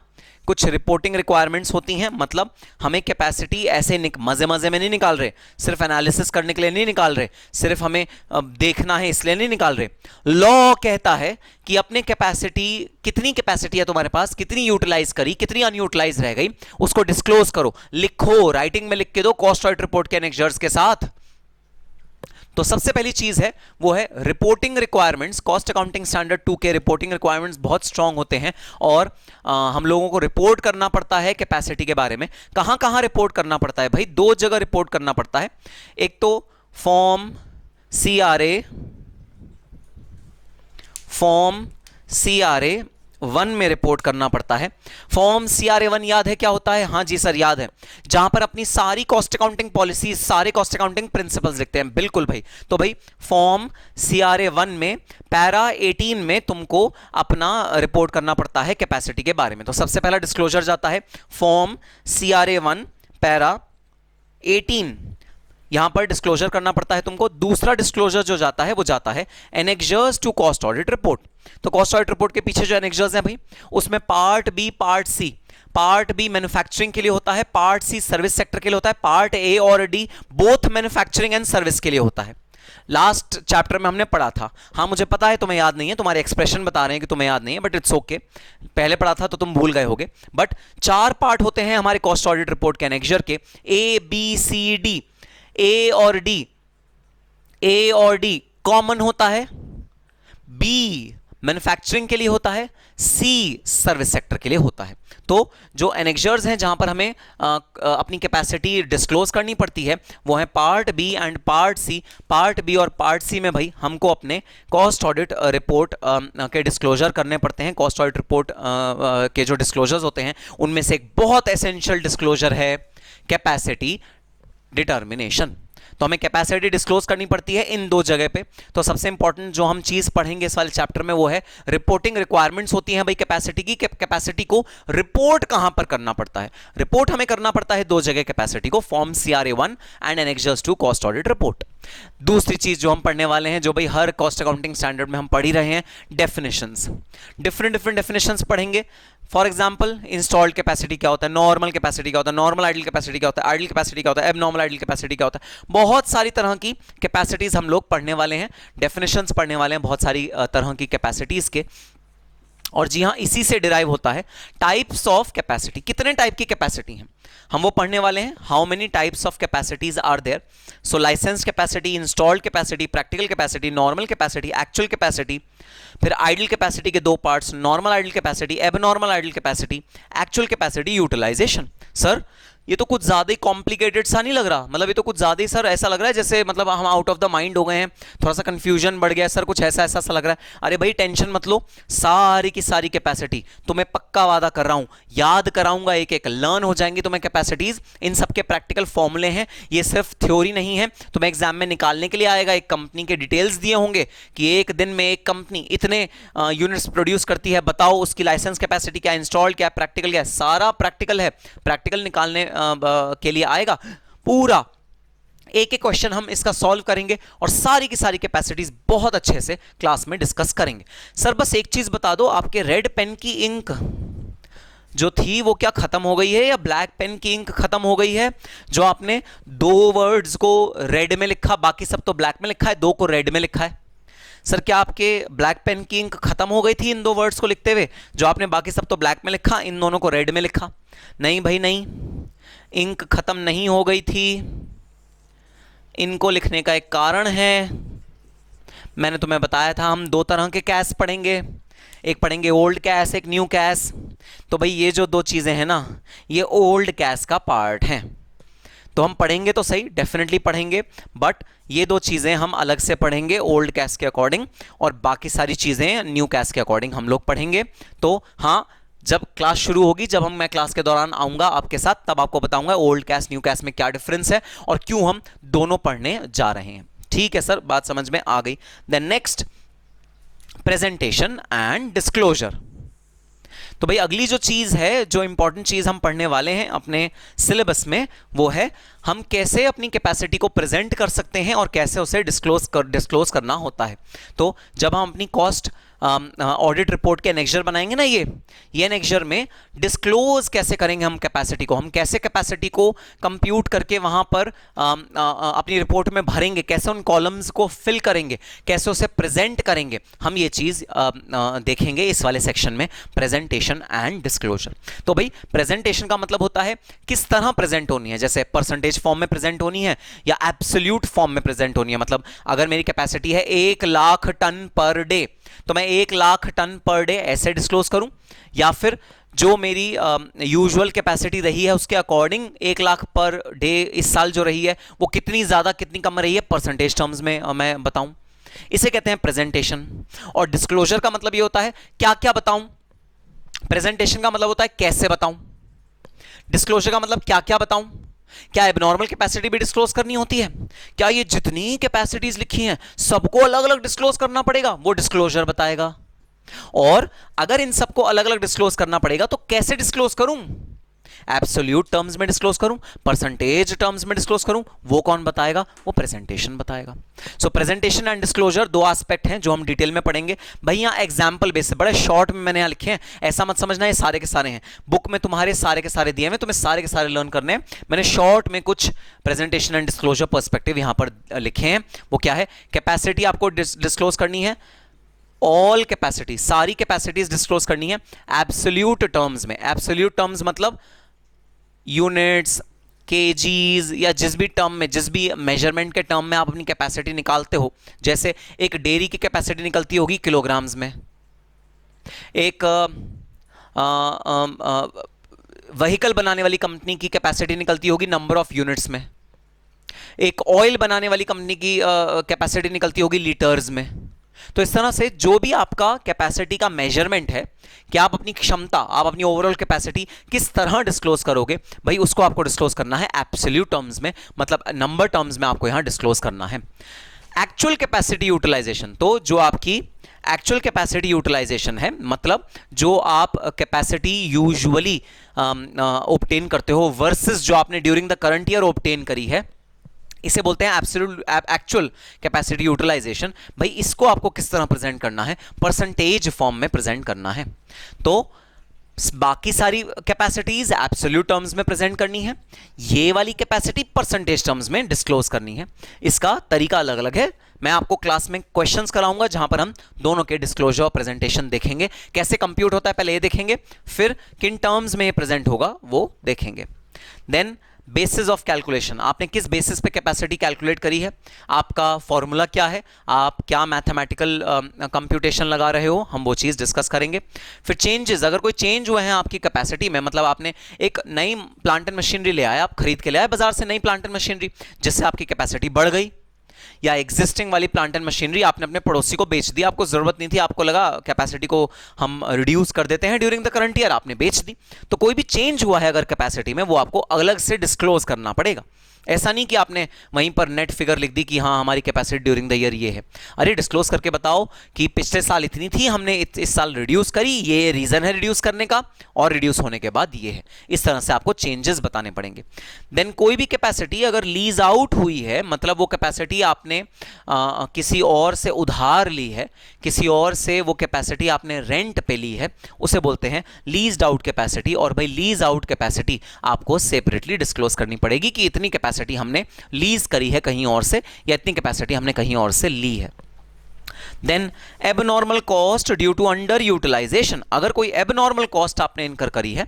कुछ रिपोर्टिंग रिक्वायरमेंट्स होती हैं, मतलब हमें कैपेसिटी ऐसे मजे मजे में नहीं निकाल रहे, सिर्फ एनालिसिस करने के लिए नहीं निकाल रहे, सिर्फ हमें देखना है इसलिए नहीं निकाल रहे। लॉ कहता है कि अपने कैपेसिटी, कितनी कैपेसिटी है तुम्हारे पास, कितनी यूटिलाइज करी, कितनी अनयूटिलाइज रह गई, उसको डिस्क्लोज करो, लिखो, राइटिंग में लिख के दो कॉस्ट ऑडिट रिपोर्ट के एनेक्जर्स के साथ। तो सबसे पहली चीज है वो है reporting requirements. Cost accounting standard 2 के रिपोर्टिंग रिक्वायरमेंट्स बहुत स्ट्रांग होते हैं और हम लोगों को रिपोर्ट करना पड़ता है कैपेसिटी के बारे में। कहां कहां रिपोर्ट करना पड़ता है भाई? 2 जगह रिपोर्ट करना पड़ता है। एक तो फॉर्म CRA 1 में रिपोर्ट करना पड़ता है। फॉर्म CRA 1 याद है क्या होता है? हाँ जी सर याद है, जहां पर अपनी सारी कॉस्ट अकाउंटिंग पॉलिसी, सारे कॉस्ट अकाउंटिंग प्रिंसिपल्स लिखते हैं। बिल्कुल भाई। तो भाई फॉर्म CRA 1 में पैरा 18 में तुमको अपना रिपोर्ट करना पड़ता है कैपेसिटी के बारे में। तो सबसे पहला डिस्क्लोजर जाता है फॉर्म CRA 1 पैरा 18, यहां पर डिस्क्लोजर करना पड़ता है तुमको। दूसरा डिस्क्लोजर जो जाता है वो जाता है annexures to cost audit report. तो कॉस्ट ऑडिट रिपोर्ट के पीछे जो एनेक्जर्स हैं भाई, उसमें part B, part C. Part B manufacturing के लिए होता है, पार्ट सी सर्विस सेक्टर के लिए होता है, पार्ट ए और D both manufacturing and service के लिए होता है। लास्ट चैप्टर में हमने पढ़ा था। हाँ मुझे पता है तुम्हें याद नहीं है, तुम्हारे एक्सप्रेशन बता रहे हैं कि तुम्हें याद नहीं है, बट इट्स ओके। पहले पढ़ा था तो तुम भूल गए होगे। बट 4 पार्ट होते हैं हमारे कॉस्ट ऑडिट रिपोर्ट के एनेक्जर के, ABCD। ए और डी कॉमन होता है, बी मैन्युफैक्चरिंग के लिए होता है, सी सर्विस सेक्टर के लिए होता है। तो जो एनेक्जर्स हैं जहां पर हमें अपनी कैपेसिटी डिस्क्लोज करनी पड़ती है वो है part B and part C. Part B और पार्ट सी में भाई हमको अपने कॉस्ट ऑडिट रिपोर्ट के डिस्क्लोजर करने पड़ते हैं। कॉस्ट ऑडिट रिपोर्ट के जो डिस्क्लोजर्स होते हैं उनमें से एक बहुत एसेंशियल डिस्क्लोजर है कैपेसिटी डिटर्मिनेशन। तो हमें कैपेसिटी डिस्क्लोज करनी पड़ती है इन 2 जगह पे। तो सबसे इंपॉर्टेंट जो हम चीज पढ़ेंगे इस वाले चैप्टर में वो है रिपोर्टिंग रिक्वायरमेंट्स होती हैं भाई कैपेसिटी की। कैपेसिटी को रिपोर्ट कहां पर करना पड़ता है? रिपोर्ट हमें करना पड़ता है 2 जगह कैपेसिटी को, form CRA 1 and annexures to cost audit report. दूसरी चीज जो हम पढ़ने वाले हैं, जो भाई हर कॉस्ट अकाउंटिंग स्टैंडर्ड में हम पढ़ ही रहे हैं, डेफिनेशंस। डिफरेंट डेफिनेशंस पढ़ेंगे। फॉर एग्जाम्पल इंस्टॉल्ड कैपेसिटी क्या होता है, नॉर्मल कैपेसिटी क्या होता है, नॉर्मल आइडल कैपेसिटी क्या होता है, आइडल कैपेसिटी क्या होता है, एबनॉर्मल आइडल कैपेसिटी क्या होता है। बहुत सारी तरह की कैपेसिटीज हम लोग पढ़ने वाले हैं, डेफिनेशंस पढ़ने वाले हैं बहुत सारी तरह की कैपेसिटीज के। और जी हाँ, इसी से डिराइव होता है टाइप्स ऑफ कैपेसिटी। कितने टाइप की कैपेसिटी हैं हम वो पढ़ने वाले हैं। How many types of capacities are there? So licence capacity, installed capacity, practical capacity, normal capacity, actual capacity. फिर आइडल कैपेसिटी के 2 parts, normal idle capacity, abnormal idle capacity, actual capacity, utilisation. Sir ये तो कुछ ज्यादा ही complicated सा नहीं लग रहा? मतलब ये तो कुछ ज्यादा ही सर ऐसा लग रहा है जैसे मतलब हम आउट ऑफ द माइंड हो गए हैं, थोड़ा सा कंफ्यूजन बढ़ गया सर, कुछ ऐसा ऐसा सा लग रहा है। अरे भाई टेंशन मत लो, सारी की सारी कैपेसिटी तुम्हें पक्का वादा कर रहा हूं याद कराऊंगा, एक एक लर्न हो जाएंगी तुम्हें कैपेसिटीज। इन सबके प्रैक्टिकल फॉर्मूले हैं, ये सिर्फ थ्योरी नहीं है। तुम्हें एग्जाम में निकालने के लिए आएगा, एक कंपनी के डिटेल्स दिए होंगे कि एक दिन में एक कंपनी इतने यूनिट्स प्रोड्यूस करती है, बताओ उसकी लाइसेंस कैपेसिटी क्या, इंस्टॉल्ड क्या, प्रैक्टिकल क्या, सारा प्रैक्टिकल है। प्रैक्टिकल निकालने के लिए आएगा पूरा, एक एक क्वेश्चन हम इसका सॉल्व करेंगे और सारी की सारी कैपेसिटीज बहुत अच्छे से क्लास में डिस्कस करेंगे। सर बस एक चीज बता दो, आपके रेड पेन की इंक जो थी वो क्या खत्म हो गई है, या ब्लैक पेन की इंक खत्म हो गई है? जो आपने दो वर्ड्स को रेड में लिखा, बाकी सब तो ब्लैक में लिखा है, दो को रेड में लिखा है। सर क्या आपके ब्लैक पेन की इंक खत्म हो गई थी इन दो वर्ड्स को लिखते हुए? जो आपने बाकी सब तो ब्लैक में लिखा, इन दोनों को रेड में लिखा? नहीं भाई नहीं, इंक खत्म नहीं हो गई थी। इनको लिखने का एक कारण है, मैंने तुम्हें बताया था हम दो तरह के कैश पढ़ेंगे, एक पढ़ेंगे ओल्ड कैश, एक न्यू कैश। तो भाई ये जो दो चीज़ें हैं ना, ये ओल्ड कैश का पार्ट हैं। तो हम पढ़ेंगे तो सही, डेफिनेटली पढ़ेंगे, बट ये दो चीज़ें हम अलग से पढ़ेंगे ओल्ड कैश के अकॉर्डिंग, और बाकी सारी चीज़ें न्यू कैश के अकॉर्डिंग हम लोग पढ़ेंगे। तो हाँ, जब क्लास शुरू होगी, जब मैं क्लास के दौरान आऊँगा आपके साथ, तब आपको बताऊँगा ओल्ड कैश न्यू कैश में क्या डिफरेंस है और क्यों हम दोनों पढ़ने जा रहे हैं। ठीक है सर, बात समझ में आ गई। Then next, presentation and disclosure. तो भाई अगली जो चीज़ है, जो इंपॉर्टेंट चीज़ हम पढ़ने वाले हैं अपने सिलेबस में, वो है हम कैसे अपनी कैपेसिटी को प्रेजेंट कर सकते हैं और कैसे उसे डिस्क्लोज करना होता है। तो जब हम अपनी कॉस्ट ऑडिट रिपोर्ट के एनेक्जर बनाएंगे ना, ये एनेक्जर में डिस्क्लोज कैसे करेंगे हम कैपेसिटी को, हम कैसे कैपेसिटी को कंप्यूट करके वहां पर अपनी रिपोर्ट में भरेंगे, कैसे उन कॉलम्स को फिल करेंगे, कैसे उसे प्रेजेंट करेंगे, हम ये चीज़ देखेंगे इस वाले सेक्शन में, प्रेजेंटेशन एंड डिस्क्लोजर। तो भाई प्रेजेंटेशन का मतलब होता है किस तरह प्रेजेंट होनी है, जैसे परसेंटेज फॉर्म में प्रेजेंट होनी है या एब्सोल्यूट फॉर्म में प्रेजेंट होनी है। मतलब अगर मेरी कैपेसिटी है 1 लाख टन पर डे, तो मैं 1 लाख टन पर डे ऐसे डिस्क्लोज करूं, या फिर जो मेरी यूजुअल कैपेसिटी रही है उसके अकॉर्डिंग 1 लाख पर डे इस साल जो रही है वो कितनी ज़्यादा कितनी कम रही है परसेंटेज टर्म्स में मैं बताऊं। इसे कहते हैं प्रेजेंटेशन। और डिस्क्लोजर का मतलब ये होता है क्या क्या बताऊं, प्रेजेंटेशन का मतलब होता है कैसे बताऊं, डिस्क्लोजर का मतलब क्या क्या बताऊं। क्या एबनॉर्मल कैपेसिटी भी डिस्क्लोज करनी होती है? क्या ये जितनी कैपेसिटीज लिखी हैं सबको अलग अलग डिस्क्लोज करना पड़ेगा? वो डिस्क्लोजर बताएगा। और अगर इन सबको अलग अलग डिस्क्लोज करना पड़ेगा तो कैसे डिस्क्लोज करूं? एब्सोल्यूट टर्म्स में डिस्क्लोज करूं, परसेंटेज टर्म्स में डिस्क्लोज करूं, वो कौन बताएगा? वो प्रेजेंटेशन बताएगा। सो प्रेजेंटेशन एंड डिस्क्लोजर दो एस्पेक्ट हैं जो हम डिटेल में पढ़ेंगे। भाई यहाँ एग्जांपल बेस से बड़े शॉर्ट में मैंने यहाँ लिखे हैं, ऐसा मत समझना ये सारे के सारे हैं, बुक में तुम्हारे सारे के सारे दिए हैं, तुम्हें सारे के सारे लर्न करने हैं। मैंने शॉर्ट में कुछ प्रेजेंटेशन एंड डिस्क्लोजर पर्सपेक्टिव यहाँ पर लिखे हैं। वो क्या है? कैपेसिटी आपको डिस्क्लोज करनी है, ऑल कैपेसिटी, सारी कैपेसिटीज डिस्क्लोज करनी है एब्सोल्यूट टर्म्स में। एब्सोल्यूट टर्म्स मतलब यूनिट्स, केजीज, या जिस भी टर्म में, जिस भी मेजरमेंट के टर्म में आप अपनी कैपेसिटी निकालते हो। जैसे एक डेयरी की कैपेसिटी निकलती होगी किलोग्राम्स में, एक व्हीकल बनाने वाली कंपनी की कैपेसिटी निकलती होगी नंबर ऑफ यूनिट्स में, एक ऑयल बनाने वाली कंपनी की कैपेसिटी निकलती होगी लीटर्स में। तो इस तरह से जो भी आपका कैपेसिटी का मेजरमेंट है, कि आप अपनी क्षमता, आप अपनी ओवरऑल कैपेसिटी किस तरह डिस्क्लोज करोगे, भाई उसको आपको डिस्क्लोज करना है एब्सोल्यूट टर्म्स में, मतलब नंबर टर्म्स में आपको यहां डिस्क्लोज करना है। एक्चुअल कैपेसिटी यूटिलाइजेशन, तो जो आपकी एक्चुअल कैपेसिटी यूटिलाइजेशन है, मतलब जो आप कैपेसिटी यूजुअली ऑब्टेन करते हो वर्सेस जो आपने during the current year obtain करी है, इसे बोलते हैं एब्सोल्यूट एक्चुअल कैपेसिटी यूटिलाइजेशन। भाई इसको आपको किस तरह प्रेजेंट करना है? परसेंटेज फॉर्म में प्रेजेंट करना है। तो बाकी सारी कैपेसिटीज एब्सोल्यूट टर्म्स में प्रेजेंट करनी है, ये वाली कैपेसिटी परसेंटेज टर्म्स में डिस्क्लोज करनी है। इसका तरीका अलग अलग है, मैं आपको क्लास में क्वेश्चंस कराऊंगा जहां पर हम दोनों के डिस्क्लोजर और प्रेजेंटेशन देखेंगे, कैसे कंप्यूट होता है पहले ये देखेंगे, फिर किन टर्म्स में ये प्रेजेंट होगा वो देखेंगे। देन बेसिस ऑफ कैलकुलेशन, आपने किस बेसिस पे कैपेसिटी कैलकुलेट करी है, आपका फॉर्मूला क्या है, आप क्या मैथमेटिकल कंप्यूटेशन लगा रहे हो, हम वो चीज़ डिस्कस करेंगे। फिर चेंजेस, अगर कोई चेंज हुए हैं आपकी कैपेसिटी में, मतलब आपने एक नई प्लांट एंड मशीनरी ले आया, आप खरीद के ले आए बाजार से नई प्लांट एंड मशीनरी, जिससे आपकी कैपेसिटी बढ़ गई, या एग्जिस्टिंग वाली प्लांट एंड मशीनरी आपने अपने पड़ोसी को बेच दी, आपको जरूरत नहीं थी, आपको लगा कैपेसिटी को हम रिड्यूस कर देते हैं ड्यूरिंग द करंट ईयर, आपने बेच दी। तो कोई भी चेंज हुआ है अगर कैपेसिटी में, वो आपको अलग से डिस्क्लोज करना पड़ेगा। ऐसा नहीं कि आपने वहीं पर नेट फिगर लिख दी कि हाँ हमारी कैपेसिटी ड्यूरिंग द ईयर ये है। अरे डिस्क्लोज करके बताओ कि पिछले साल इतनी थी, हमने इस साल रिड्यूस करी, ये रीजन है रिड्यूस करने का, और रिड्यूस होने के बाद ये है। इस तरह से आपको चेंजेस बताने पड़ेंगे। देन कोई भी कैपेसिटी अगर लीज आउट हुई है, मतलब वो कैपेसिटी आपने आपने किसी और से उधार ली है, किसी और से वो कैपेसिटी आपने रेंट पे ली है, उसे बोलते हैं लीज्ड आउट कैपेसिटी। और भाई लीज आउट कैपेसिटी आपको सेपरेटली डिस्क्लोज करनी पड़ेगी कि इतनी कैपेसिटी हमने लीज करी है कहीं और से, या इतनी कैपेसिटी हमने कहीं और से ली है। Then abnormal cost due to under utilisation. अगर कोई एबनॉर्मल कॉस्ट आपने इनकर करी है,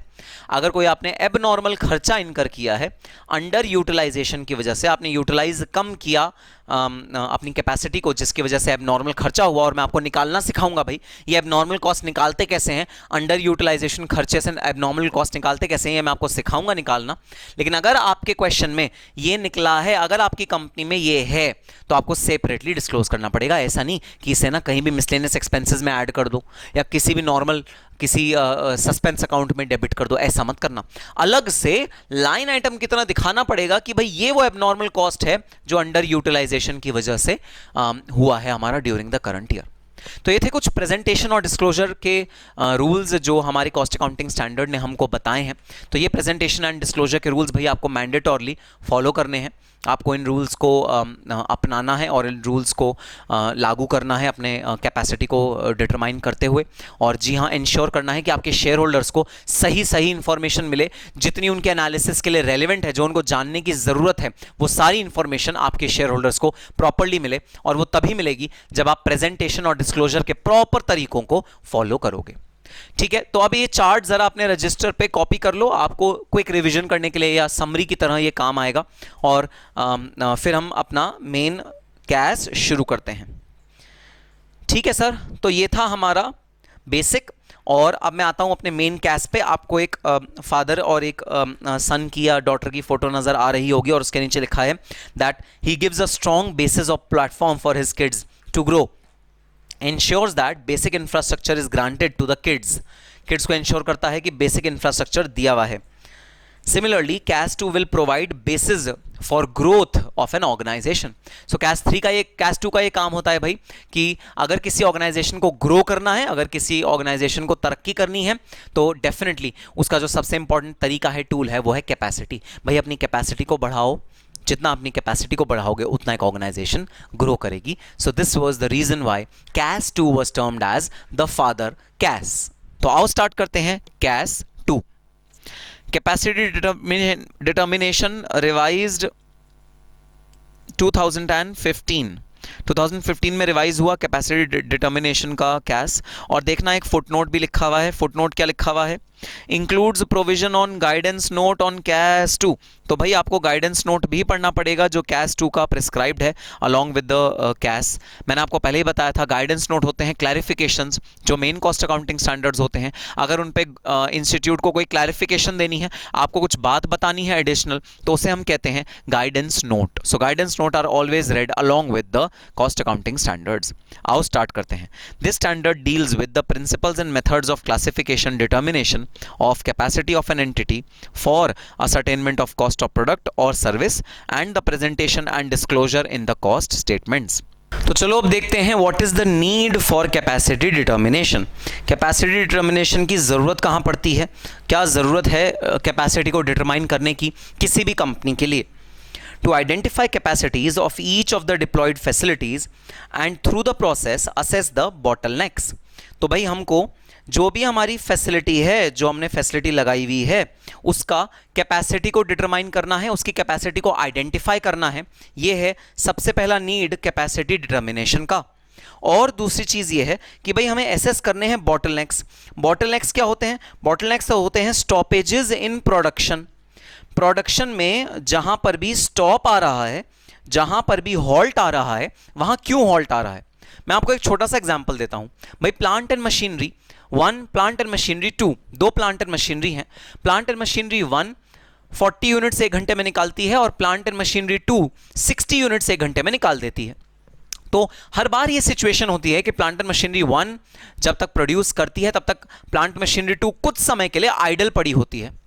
अगर कोई आपने एबनॉर्मल खर्चा इनकर किया है अंडर यूटिलाइजेशन की वजह से, आपने यूटिलाइज कम किया अपनी कैपेसिटी को, जिसकी वजह से एबनॉर्मल खर्चा हुआ, और मैं आपको निकालना सिखाऊंगा भाई ये एबनॉर्मल कॉस्ट निकालते कैसे हैं, अंडर यूटिलाइजेशन खर्चे से एबनॉर्मल कॉस्ट निकालते कैसे हैं, ये मैं आपको सिखाऊंगा निकालना। लेकिन अगर आपके क्वेश्चन में ये निकला है, अगर आपकी कंपनी में ये है, तो आपको सेपरेटली डिस्क्लोज करना पड़ेगा। ऐसा नहीं कि इसे ना कहीं भी मिसलेनियस एक्सपेंसेस में ऐड कर दो या किसी भी नॉर्मल किसी सस्पेंस अकाउंट में डेबिट कर दो, ऐसा मत करना। अलग से लाइन आइटम की तरह दिखाना पड़ेगा कि भाई ये वो एबनॉर्मल कॉस्ट है जो अंडर यूटिलाइजेशन की वजह से हुआ है हमारा ड्यूरिंग द करंट ईयर। तो ये थे कुछ प्रेजेंटेशन और डिस्क्लोजर के रूल्स जो हमारी कॉस्ट अकाउंटिंग स्टैंडर्ड ने हमको बताए हैं। तो ये प्रेजेंटेशन एंड डिस्क्लोजर के रूल्स भाई आपको मैंडेटोरली फॉलो करने हैं, आपको इन रूल्स को अपनाना है और इन रूल्स को लागू करना है अपने कैपेसिटी को डिटरमाइन करते हुए। और जी हाँ, इंश्योर करना है कि आपके शेयर होल्डर्स को सही इन्फॉर्मेशन मिले, जितनी उनके एनालिसिस के लिए रेलिवेंट है, जो उनको जानने की ज़रूरत है, वो सारी इन्फॉर्मेशन आपके शेयर होल्डर्स को प्रॉपरली मिले। और वो तभी मिलेगी जब आप प्रेजेंटेशन और डिस्क्लोजर के प्रॉपर तरीकों को फॉलो करोगे। ठीक है, तो अब ये चार्ट जरा अपने रजिस्टर पे कॉपी कर लो, आपको क्विक रिवीजन करने के लिए या समरी की तरह ये काम आएगा। और फिर हम अपना मेन कैश शुरू करते हैं। ठीक है सर, तो ये था हमारा बेसिक। और अब मैं आता हूं अपने मेन कैश पे। आपको एक फादर और एक सन की या डॉटर की फोटो नजर आ रही होगी, और उसके नीचे लिखा है that he gives a strong basis of platform for his kids to grow, ensures that basic infrastructure is granted to the kids। kids को ensure करता है कि basic infrastructure दिया हुआ है। Similarly, CAS 2 will provide basis for growth of an organization। So CAS 2 का ये काम होता है भाई कि अगर किसी ऑर्गेनाइजेशन को ग्रो करना है, अगर किसी ऑर्गेनाइजेशन को तरक्की करनी है, तो डेफिनेटली उसका जो सबसे इंपॉर्टेंट तरीका है, टूल है, वो है कैपेसिटी। भाई अपनी कैपेसिटी को बढ़ाओ, जितना अपनी कैपेसिटी को बढ़ाओगे उतना एक ऑर्गेनाइजेशन ग्रो करेगी। So this was the reason why CAS 2 was termed as the father CAS। तो आओ स्टार्ट करते हैं CAS 2। कैपेसिटी डिटर्मिनेशन रिवाइज्ड 2015 में रिवाइज हुआ कैपेसिटी डिटर्मिनेशन का CAS। और देखना एक फुटनोट भी लिखा हुआ है। फुटनोट क्या लिखा हुआ है? Includes provision on guidance note on CAS 2। तो भाई आपको गाइडेंस नोट भी पढ़ना पड़ेगा जो CAS 2 का प्रिस्क्राइब्ड है अलॉन्ग विद द CAS। मैंने आपको पहले ही बताया था, गाइडेंस नोट होते हैं क्लैरिफिकेशंस जो मेन कॉस्ट अकाउंटिंग स्टैंडर्ड्स होते हैं। अगर उन पे इंस्टीट्यूट को कोई क्लैरिफिकेशन देनी है, आपको कुछ बात बतानी है एडिशनल, तो उसे हम कहते हैं guidance note. So guidance note are always read along with the cost accounting standards. आओ स्टार्ट करते हैं। This standard deals with the principles and methods of classification determination of capacity of an entity for ascertainment of cost of product or service and the presentation and disclosure in the cost statements। तो चलो अब देखते हैं what is the need for capacity determination. Capacity determination की ज़रूरत कहाँ पड़ती है, क्या ज़रूरत है कैपेसिटी को डिटरमाइन करने की किसी भी कंपनी के लिए। To identify capacities of each of the deployed facilities and through the process assess the bottlenecks। तो भाई हमको जो भी हमारी फैसिलिटी है, जो हमने फैसिलिटी लगाई हुई है, उसका कैपेसिटी को डिटरमाइन करना है, उसकी कैपेसिटी को आइडेंटिफाई करना है। ये है सबसे पहला नीड कैपेसिटी डिटर्मिनेशन का। और दूसरी चीज़ ये है कि भाई हमें एसेस करने हैं बॉटलनेक्स। बॉटलनेक्स क्या होते हैं? बॉटलनेक्स होते हैं स्टॉपेजेस इन प्रोडक्शन। प्रोडक्शन में जहां पर भी स्टॉप आ रहा है, जहां पर भी हॉल्ट आ रहा है, वहां क्यों हॉल्ट आ रहा है। मैं आपको एक छोटा सा एग्जांपल देता हूं भाई। Plant and machinery 1, plant and machinery 2, दो प्लांट एंड मशीनरी हैं। प्लांट एंड मशीनरी 1 40 यूनिट्स 1 घंटे में निकालती है और प्लांट एंड मशीनरी 2 60 यूनिट्स 1 घंटे में निकाल देती है। तो हर बार ये सिचुएशन होती है कि प्लांट एंड मशीनरी 1 जब तक प्रोड्यूस करती है, तब तक प्लांट मशीनरी 2 कुछ समय के लिए आइडल पड़ी होती है।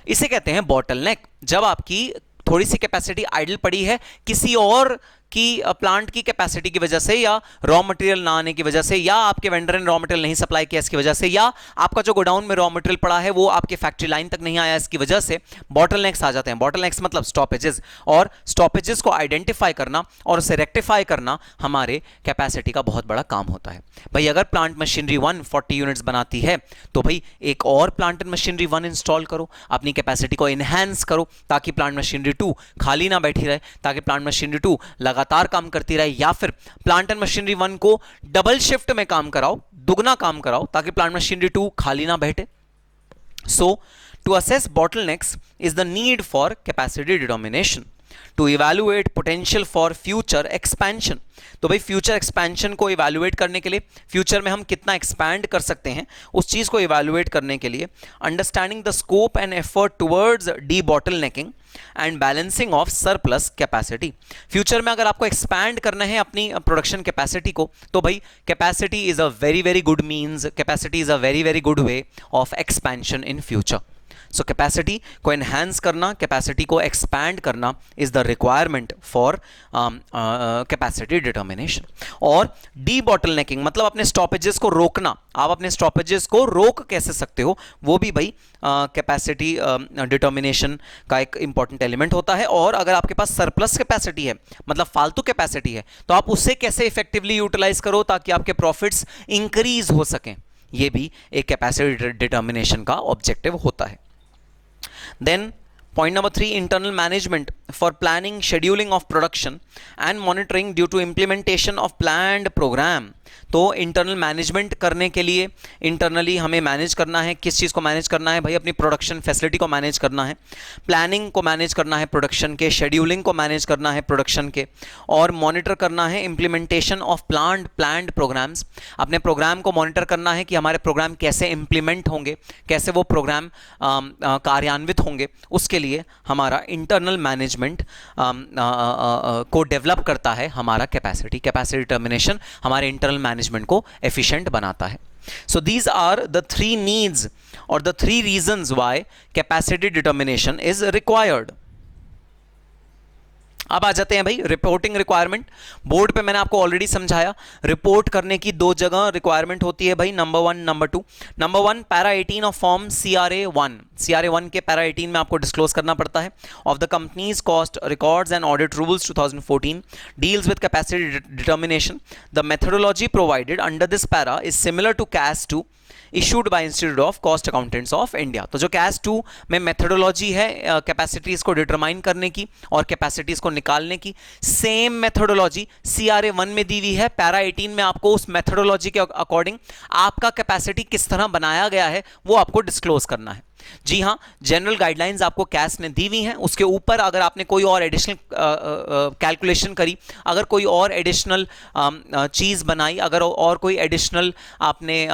इसे कहते हैं बॉटलनेक। जब आपकी थोड़ी सी कैपेसिटी आइडल पड़ी है किसी और कि प्लांट की कैपेसिटी की वजह से, या रॉ मटेरियल ना आने की वजह से, या आपके वेंडर ने रॉ मटेरियल नहीं सप्लाई किया इसकी वजह से, या आपका जो गोडाउन में रॉ मटेरियल पड़ा है वो आपके फैक्ट्री लाइन तक नहीं आया इसकी वजह से बॉटलनेक्स आ जाते हैं। बॉटलनेक्स मतलब स्टॉपेजेस, और स्टॉपेजेस को आइडेंटिफाई करना और उसे रेक्टिफाई करना हमारे कैपेसिटी का बहुत बड़ा काम होता है। भाई अगर प्लांट मशीनरी 1 40 यूनिट्स बनाती है तो भाई एक और प्लांट एंड मशीनरी 1 इंस्टॉल करो, अपनी कैपेसिटी को इनहैंस करो ताकि प्लांट मशीनरी 2 खाली ना बैठी रहे, ताकि प्लांट मशीनरी 2 लगातार काम करती रहे, या फिर प्लांट एंड मशीनरी 1 को डबल शिफ्ट में काम कराओ, दुगना काम कराओ, ताकि प्लांट मशीनरी 2 खाली ना बैठे। So to assess bottlenecks is the need for capacity determination to evaluate potential for future expansion। तो भाई फ्यूचर एक्सपेंशन को इवैल्यूएट करने के लिए, फ्यूचर में हम कितना एक्सपैंड कर सकते हैं उस चीज को इवैल्यूएट करने के लिए, understanding the scope and effort towards the bottlenecking and balancing of surplus capacity. Future में अगर आपको एक्सपैंड करना है अपनी प्रोडक्शन कैपेसिटी को, तो भाई capacity is a very very good means, capacity is a very very good way of expansion in future. So capacity को एनहांस करना, कैपेसिटी को एक्सपैंड करना is the requirement for capacity determination. और D बॉटलनेकिंग मतलब अपने स्टॉपेजेस को रोकना। आप अपने स्टॉपेजेस को रोक कैसे सकते हो, वो भी भाई कैपेसिटी डिटर्मिनेशन का एक इंपॉर्टेंट एलिमेंट होता है। और अगर आपके पास सरप्लस कैपेसिटी है, मतलब फालतू कैपेसिटी है, तो आप उसे कैसे इफेक्टिवली यूटिलाइज करो ताकि आपके प्रॉफिट्स इंक्रीज हो सकें, ये भी एक कैपेसिटी डिटर्मिनेशन का ऑब्जेक्टिव होता है। Then point number 3, internal management for planning, scheduling of production and monitoring due to implementation of planned program। तो इंटरनल मैनेजमेंट करने के लिए इंटरनली हमें मैनेज करना है, किस चीज़ को मैनेज करना है भाई, अपनी प्रोडक्शन फैसिलिटी को मैनेज करना है, प्लानिंग को मैनेज करना है प्रोडक्शन के, शेड्यूलिंग को मैनेज करना है प्रोडक्शन के, और मॉनिटर करना है इम्प्लीमेंटेशन ऑफ प्लान्ड प्रोग्राम्स। अपने प्रोग्राम को मॉनिटर करना है कि हमारे प्रोग्राम कैसे इम्प्लीमेंट होंगे, कैसे वो प्रोग्राम कार्यान्वित होंगे, उसके लिए हमारा इंटरनल मैनेजमेंट को डेवलप करता है हमारा कैपेसिटी डिटर्मिनेशन हमारे इंटरनल मैनेजमेंट को एफिशिएंट बनाता है। So these are the 3 needs और the 3 reasons why capacity determination is required. अब आ जाते हैं भाई रिपोर्टिंग रिक्वायरमेंट। बोर्ड पे मैंने आपको ऑलरेडी समझाया, रिपोर्ट करने की 2 जगह रिक्वायरमेंट होती है भाई, number 1 number 2। Number 1 para 18 of form CRA1 के पैरा 18 में आपको डिस्क्लोज करना पड़ता है of the companies cost records and audit rules 2014 deals with capacity determination. The methodology provided under this para is similar to CAS 2 issued by institute of cost accountants of India. तो जो CAS 2 में methodology है capacities को determine करने की और capacities को निकालने की, सेम मेथोडोलॉजी CRA1 में दी हुई है। पैरा 18 में आपको उस मेथोडोलॉजी के अकॉर्डिंग आपका कैपेसिटी किस तरह बनाया गया है वो आपको डिस्क्लोज करना है। जी हाँ, जनरल गाइडलाइंस आपको CAS ने दी हुई हैं, उसके ऊपर अगर आपने कोई और एडिशनल कैलकुलेशन करी, अगर कोई और एडिशनल चीज़ बनाई, अगर और कोई एडिशनल आपने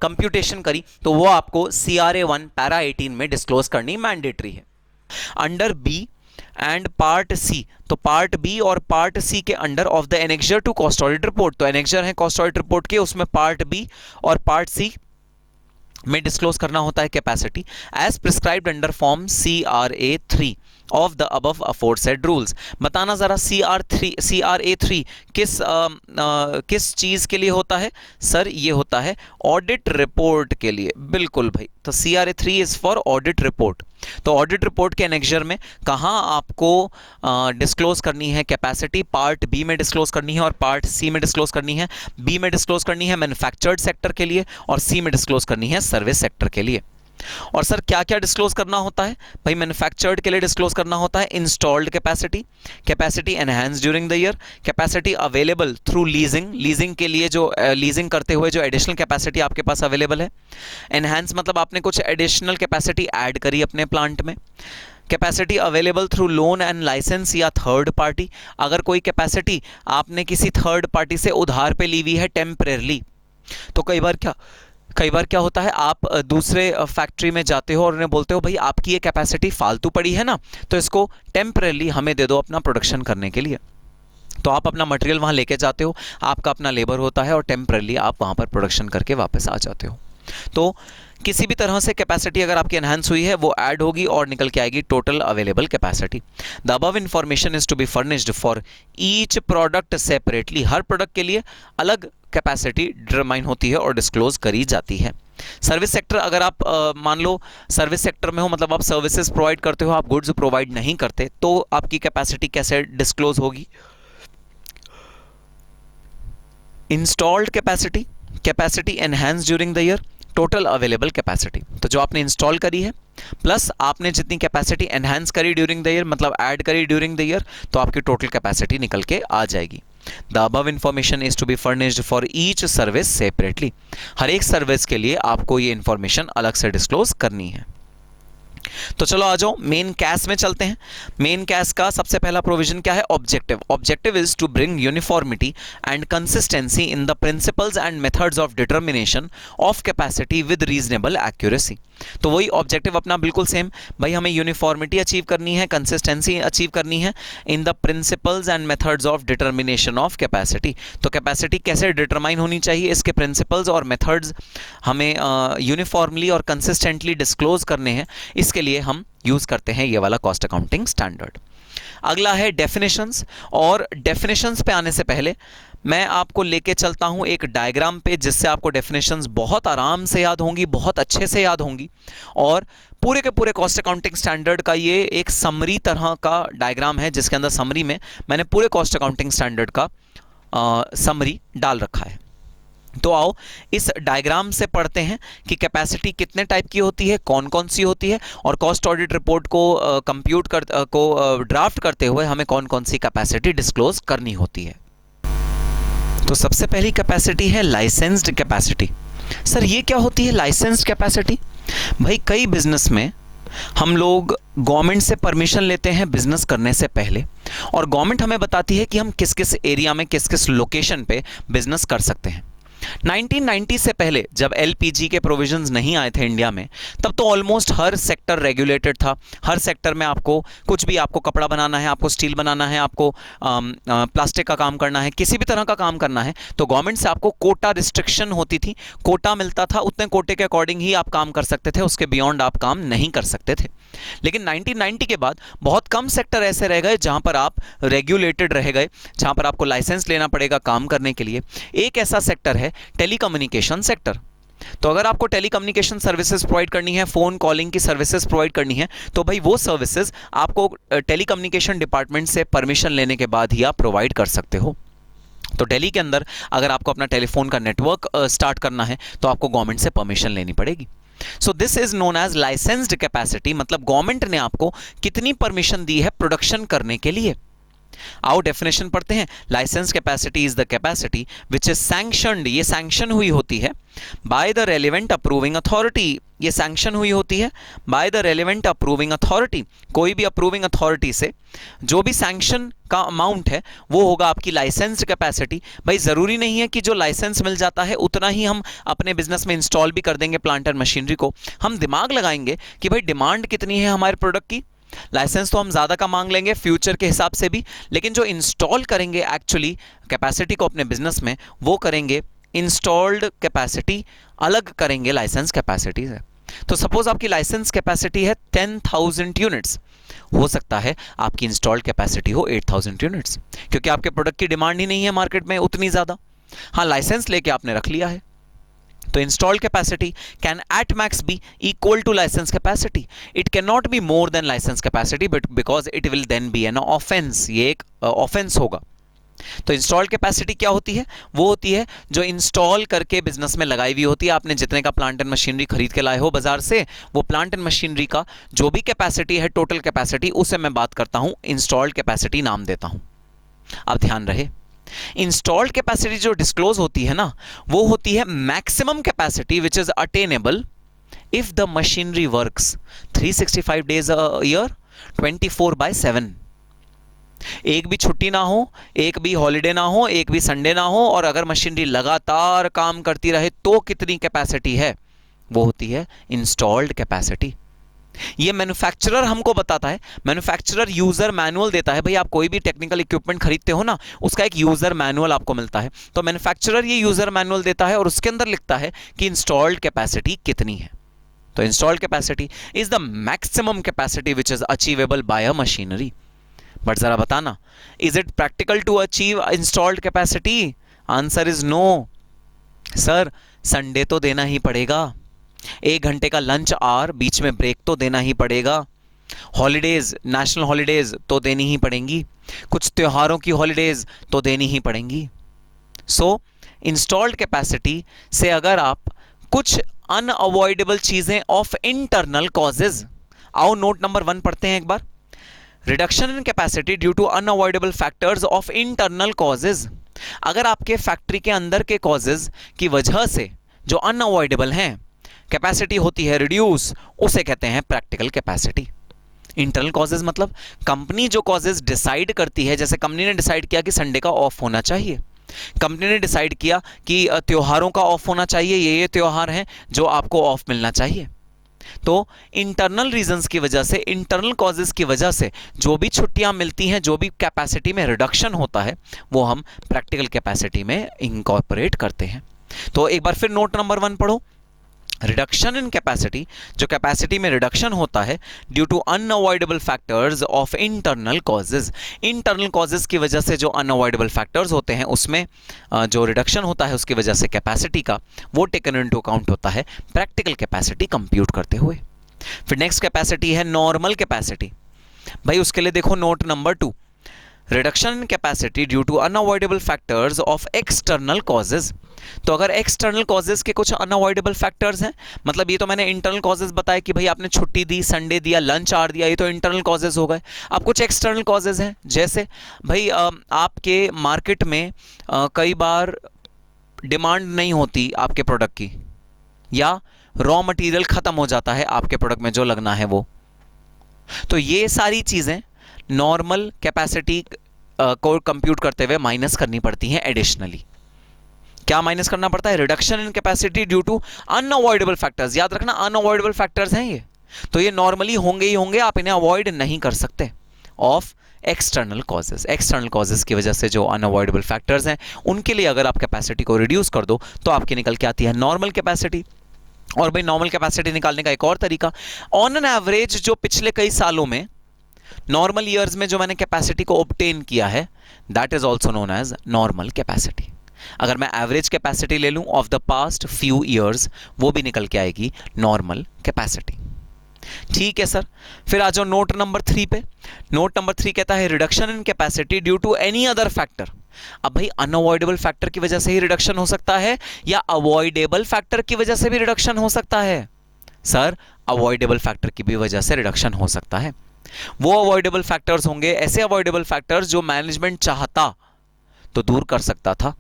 कंप्यूटेशन करी, तो वो आपको CRA1 पैरा 18 में डिस्क्लोज करनी मैंडेटरी है। Under B and part C, तो पार्ट बी और पार्ट सी के under of the annexure to cost audit report, तो एनेक्जर है कॉस्ट ऑडिट रिपोर्ट के, उसमें पार्ट बी और पार्ट सी में डिस्क्लोज करना होता है capacity as prescribed under form CRA3 of the above aforesaid rules. बताना जरा CRA3 किस चीज के लिए होता है सर? ये होता है ऑडिट रिपोर्ट के लिए। बिल्कुल भाई, तो CRA3 is for audit report. तो ऑडिट रिपोर्ट के एनेक्जर में कहाँ आपको डिस्क्लोज करनी है कैपेसिटी? पार्ट बी में डिस्क्लोज करनी है और पार्ट सी में डिस्क्लोज करनी है। बी में डिस्क्लोज करनी है मैन्युफैक्चर्ड सेक्टर के लिए और सी में डिस्क्लोज करनी है सर्विस सेक्टर के लिए। और सर क्या क्या डिस्क्लोज करना होता है भाई? मैन्युफैक्चर्ड के लिए डिस्क्लोज करना होता है installed capacity, capacity enhance during the year, capacity available through leasing के लिए जो लीजिंग करते हुए जो एडिशनल कैपेसिटी आपके पास अवेलेबल है। एनहांस मतलब आपने कुछ एडिशनल कैपेसिटी ऐड करी अपने प्लांट में। Capacity available through loan and licence या थर्ड पार्टी, अगर कोई कैपेसिटी आपने किसी थर्ड पार्टी से उधार पे ली हुई है टेम्परेरली, तो कई बार क्या होता है, आप दूसरे फैक्ट्री में जाते हो और उन्हें बोलते हो भाई आपकी ये कैपेसिटी फालतू पड़ी है ना, तो इसको टेम्परेरली हमें दे दो अपना प्रोडक्शन करने के लिए। तो आप अपना मटेरियल वहाँ लेके जाते हो, आपका अपना लेबर होता है और टेम्परेरली आप वहाँ पर प्रोडक्शन करके वापस आ जाते हो। तो किसी भी तरह से कैपेसिटी अगर आपकी एनहांस हुई है वो ऐड होगी और निकल के आएगी total available capacity. The above information is to be furnished for each product separately. हर प्रोडक्ट के लिए अलग कैपेसिटी डिटरमाइन होती है और डिस्क्लोज करी जाती है। सर्विस सेक्टर, अगर आप मान लो सर्विस सेक्टर में हो, मतलब आप सर्विसेज प्रोवाइड करते हो, आप गुड्स प्रोवाइड नहीं करते, तो आपकी कैपेसिटी कैसे डिस्क्लोज होगी? Installed capacity, capacity enhance during the year, total available capacity. तो जो आपने इंस्टॉल करी है प्लस आपने जितनी कैपेसिटी एनहांस करी ड्यूरिंग द ईयर, मतलब ऐड करी ड्यूरिंग द ईयर, तो आपकी टोटल कैपेसिटी निकल के आ जाएगी। The above information is to be furnished for each service separately. हर एक सर्विस के लिए आपको ये इंफॉर्मेशन अलग से डिस्क्लोज करनी है। तो चलो आ जाओ मेन कैश में चलते हैं। मेन कैश का सबसे पहला प्रोविजन क्या है? Objective. Objective is to bring uniformity and consistency in the principles and methods of determination of capacity with reasonable accuracy. तो वही ऑब्जेक्टिव अपना बिल्कुल सेम, भाई हमें यूनिफॉर्मिटी अचीव करनी है, कंसिस्टेंसी अचीव करनी है इन the principles and methods of determination of capacity. तो कैपेसिटी कैसे डिटरमाइन होनी चाहिए, इसके प्रिंसिपल्स और मेथड्स हमें यूनिफॉर्मली और कंसिस्टेंटली डिस्क्लोज करने हैं। इसके लिए हम यूज करते हैं ये वाला कॉस्ट अकाउंटिंग स्टैंडर्ड। अगला है डेफिनेशंस, और डेफिनेशंस पे आने से पहले मैं आपको लेके चलता हूं एक डायग्राम पे, जिससे आपको डेफिनेशंस बहुत आराम से याद होंगी, बहुत अच्छे से याद होंगी। और पूरे के पूरे कॉस्ट अकाउंटिंग स्टैंडर्ड का ये एक समरी तरह का डायग्राम है, जिसके अंदर समरी में मैंने पूरे कॉस्ट अकाउंटिंग स्टैंडर्ड का समरी डाल रखा है। तो आओ इस डायग्राम से पढ़ते हैं कि कैपेसिटी कितने टाइप की होती है, कौन कौन सी होती है, और कॉस्ट ऑडिट रिपोर्ट को ड्राफ्ट करते हुए हमें कौन कौन सी कैपेसिटी डिस्क्लोज करनी होती है। तो सबसे पहली कैपेसिटी है लाइसेंस्ड कैपेसिटी। सर ये क्या होती है लाइसेंस्ड कैपेसिटी? भाई कई बिजनेस में हम लोग गवर्नमेंट से परमिशन लेते हैं बिजनेस करने से पहले, और गवर्नमेंट हमें बताती है कि हम किस किस एरिया में, किस किस लोकेशन पे बिजनेस कर सकते हैं। 1990 से पहले जब एलपीजी के प्रोविजंस नहीं आए थे इंडिया में, तब तो ऑलमोस्ट हर सेक्टर रेगुलेटेड था। हर सेक्टर में आपको कुछ भी, आपको कपड़ा बनाना है, आपको स्टील बनाना है, आपको प्लास्टिक का काम करना है, किसी भी तरह का काम करना है, तो गवर्नमेंट से आपको कोटा रिस्ट्रिक्शन होती थी, कोटा मिलता था, उतने कोटे के अकॉर्डिंग ही आप काम कर सकते थे, उसके बियॉन्ड आप काम नहीं कर सकते थे। लेकिन 1990 के बाद बहुत कम सेक्टर ऐसे रह गए जहां पर आप रेगुलेटेड रह गए, जहां पर आपको लाइसेंस लेना पड़ेगा काम करने के लिए। एक ऐसा सेक्टर है टेलीकम्युनिकेशन सेक्टर। तो अगर आपको टेलीकम्युनिकेशन सर्विसेज प्रोवाइड करनी है, फोन कॉलिंग की सर्विसेज प्रोवाइड करनी है, तो भाई वो सर्विसेज आपको टेलीकम्युनिकेशन डिपार्टमेंट से परमिशन लेने के बाद ही आप प्रोवाइड कर सकते हो। तो दिल्ली के अंदर अगर आपको अपना टेलीफोन का नेटवर्क स्टार्ट करना है तो आपको गवर्नमेंट से परमिशन लेनी पड़ेगी। So this is known as licensed capacity, मतलब गवर्नमेंट ने आपको कितनी परमिशन दी है प्रोडक्शन करने के लिए। आओ डेफिनेशन पढ़ते हैं। Licence capacity is the capacity which is sanctioned, ये सैंक्शन हुई होती है by the relevant approving authority. ये सैंक्शन हुई होती है by the relevant approving authority. कोई भी अप्रूविंग अथॉरिटी से जो भी सैंक्शन का अमाउंट है वो होगा आपकी लाइसेंस्ड कैपेसिटी। भाई जरूरी नहीं है कि जो लाइसेंस मिल जाता है उतना ही हम अपने बिजनेस में इंस्टॉल भी कर देंगे प्लांट एंड मशीनरी को। हम दिमाग लगाएंगे कि भाई डिमांड कितनी है हमारे प्रोडक्ट की। लाइसेंस तो हम ज़्यादा का मांग लेंगे फ्यूचर के हिसाब से भी, लेकिन जो इंस्टॉल करेंगे एक्चुअली कैपेसिटी को अपने बिजनेस में, वो करेंगे इंस्टॉल्ड कैपेसिटी अलग करेंगे लाइसेंस कैपेसिटी से। तो सपोज आपकी लाइसेंस कैपेसिटी है 10,000 यूनिट्स, हो सकता है आपकी इंस्टॉल्ड कैपेसिटी हो 8,000 यूनिट्स, क्योंकि आपके प्रोडक्ट की डिमांड ही नहीं है मार्केट में उतनी ज़्यादा। हाँ, लाइसेंस लेके आपने रख लिया है। तो installed capacity can at max be equal to licence capacity. It can not be more than licence capacity, but because it will then be an offence, ये एक ऑफेंस होगा। तो इंस्टॉल्ड कैपेसिटी क्या होती है? वो होती है जो इंस्टॉल करके बिजनेस में लगाई हुई होती है। आपने जितने का प्लांट एंड मशीनरी खरीद के लाए हो बाजार से, वो प्लांट एंड मशीनरी का जो भी कैपेसिटी है, टोटल कैपेसिटी, उसे मैं बात करता हूं इंस्टॉल्ड कैपेसिटी नाम देता हूं। अब ध्यान रहे, इंस्टॉल्ड कैपेसिटी जो डिस्क्लोज होती है ना, वो होती है maximum capacity which is attainable if the machinery works 365 days a year 24/7। एक भी छुट्टी ना हो, एक भी हॉलिडे ना हो, एक भी संडे ना हो, और अगर मशीनरी लगातार काम करती रहे तो कितनी कैपेसिटी है? वो होती है इंस्टॉल्ड कैपेसिटी। ये मैन्युफैक्चरर हमको बताता है, मैन्युफैक्चरर यूजर मैनुअल देता है। भाई आप कोई भी टेक्निकल इक्विपमेंट खरीदते हो ना, उसका एक यूजर मैनुअल आपको मिलता है, तो मैन्युफैक्चरर ये यूजर मैनुअल देता है और उसके अंदर लिखता है कि इंस्टॉल्ड कैपेसिटी कितनी है। तो installed capacity is the maximum capacity which is achievable by a machinery. But जरा बताना, is it practical to achieve installed capacity? Answer is no sir. Sunday तो देना ही पड़ेगा, 1 घंटे का लंच आवर, बीच में ब्रेक तो देना ही पड़ेगा, हॉलीडेज, नेशनल हॉलीडेज तो देनी ही पड़ेंगी, कुछ त्योहारों की हॉलीडेज तो देनी ही पड़ेंगी। सो इंस्टॉल्ड कैपेसिटी से अगर आप कुछ अनअवॉइडेबल चीजें ऑफ इंटरनल कॉजेज, आओ नोट नंबर 1 पढ़ते हैं एक बार। Reduction in capacity due to unavoidable factors of internal causes. अगर आपके फैक्ट्री के अंदर के कॉजेज की वजह से जो अनअवॉइडेबल हैं कैपेसिटी होती है रिड्यूस, उसे कहते हैं प्रैक्टिकल कैपेसिटी। इंटरनल कॉजेज मतलब कंपनी जो कॉजेज डिसाइड करती है, जैसे कंपनी ने डिसाइड किया कि संडे का ऑफ होना चाहिए, कंपनी ने डिसाइड किया कि त्योहारों का ऑफ होना चाहिए, ये त्योहार हैं जो आपको ऑफ मिलना चाहिए। तो इंटरनल रीजंस की वजह से, इंटरनल कॉजेज की वजह से जो भी छुट्टियां मिलती हैं, जो भी कैपेसिटी में रिडक्शन होता है, वो हम प्रैक्टिकल कैपेसिटी में इंकॉर्पोरेट करते हैं। तो एक बार फिर नोट नंबर 1 पढ़ो। रिडक्शन इन कैपेसिटी, जो कैपेसिटी में रिडक्शन होता है due to unavoidable factors of internal causes. Internal causes की वजह से जो अनअवॉइडेबल फैक्टर्स होते हैं, उसमें जो रिडक्शन होता है उसकी वजह से कैपेसिटी का, वो टेकन इनटू अकाउंट होता है प्रैक्टिकल कैपेसिटी कंप्यूट करते हुए। फिर नेक्स्ट कैपेसिटी है नॉर्मल कैपेसिटी। भाई उसके लिए देखो note number 2, reduction in capacity due to unavoidable factors of external causes. तो अगर एक्सटर्नल कॉजेज के कुछ अनअवॉइडेबल फैक्टर्स हैं, मतलब ये तो मैंने इंटरनल कॉजेज बताया कि भाई आपने छुट्टी दी, संडे दिया, लंच आवर दिया, ये तो इंटरनल कॉजेज हो गए। अब कुछ एक्सटर्नल कॉजेज हैं, जैसे भाई आपके मार्केट में कई बार डिमांड नहीं होती आपके प्रोडक्ट की, या रॉ मटेरियल खत्म हो जाता है आपके प्रोडक्ट में जो लगना है वो। तो ये सारी चीजें नॉर्मल कैपेसिटी को कंप्यूट करते हुए माइनस करनी पड़ती हैं एडिशनली। क्या माइनस करना पड़ता है? Reduction in capacity due to unavoidable factors. याद रखना अनअवॉइडेबल फैक्टर्स हैं ये, तो ये नॉर्मली होंगे ही होंगे, आप इन्हें अवॉइड नहीं कर सकते। Of external causes, external causes की वजह से जो अनअवॉइडेबल फैक्टर्स हैं, उनके लिए अगर आप कैपेसिटी को रिड्यूस कर दो तो आपकी निकल के आती है नॉर्मल कैपेसिटी। और भाई नॉर्मल कैपेसिटी निकालने का एक और तरीका, ऑन एन एवरेज जो पिछले कई सालों में, नॉर्मल ईयर्स में जो मैंने कैपेसिटी को ऑब्टेन किया है, that is also known as normal capacity. अगर मैं एवरेज कैपेसिटी ले लूं of the past few years, वो भी निकल के आएगी नॉर्मल कैपेसिटी। ठीक है सर, फिर आ जाओ नोट नंबर 3 पे। नोट नंबर 3 कहता है reduction in capacity due to any other factor. अब भाई अनअवॉइडेबल फैक्टर की वजह से ही रिडक्शन हो सकता है, या अवॉइडेबल फैक्टर की वजह से भी रिडक्शन हो सकता है? सर अवॉइडेबल फैक्टर की भी वजह से रिडक्शन हो सकता है। वो अवॉइडेबल फैक्टर्स होंगे, ऐसे अवॉइडेबल फैक्टर्स जो मैनेजमेंट चाहता तो दूर कर सकता था,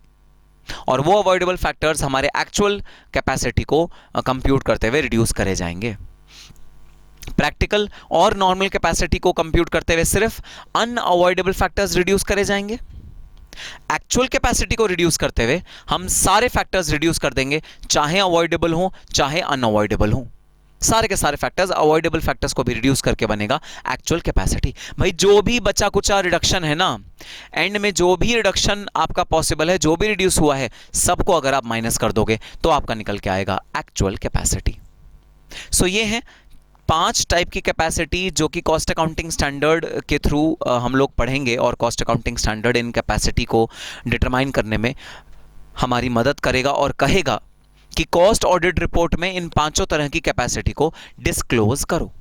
और वो अवॉइडेबल फैक्टर्स हमारे एक्चुअल कैपेसिटी को कंप्यूट करते हुए रिड्यूस करे जाएंगे। प्रैक्टिकल और नॉर्मल कैपेसिटी को कंप्यूट करते हुए सिर्फ अनअवॉइडेबल फैक्टर्स रिड्यूस करे जाएंगे। एक्चुअल कैपेसिटी को रिड्यूस करते हुए हम सारे फैक्टर्स रिड्यूस कर देंगे, चाहे अवॉइडेबल हो चाहे अनअवॉइडेबल हो। सारे के सारे फैक्टर्स, अवॉइडेबल फैक्टर्स को भी रिड्यूस करके बनेगा एक्चुअल कैपेसिटी। भाई जो भी बचा कुचा रिडक्शन है ना, एंड में जो भी रिडक्शन आपका पॉसिबल है, जो भी रिड्यूस हुआ है, सबको अगर आप माइनस कर दोगे तो आपका निकल के आएगा एक्चुअल कैपेसिटी। सो ये है 5 टाइप की कैपेसिटी जो कि कॉस्ट अकाउंटिंग स्टैंडर्ड के थ्रू हम लोग पढ़ेंगे, और cost accounting standard in capacity को डिटरमाइन करने में हमारी मदद करेगा और कहेगा कि कॉस्ट ऑडिट रिपोर्ट में इन 5 तरह की कैपेसिटी को डिस्क्लोज करो।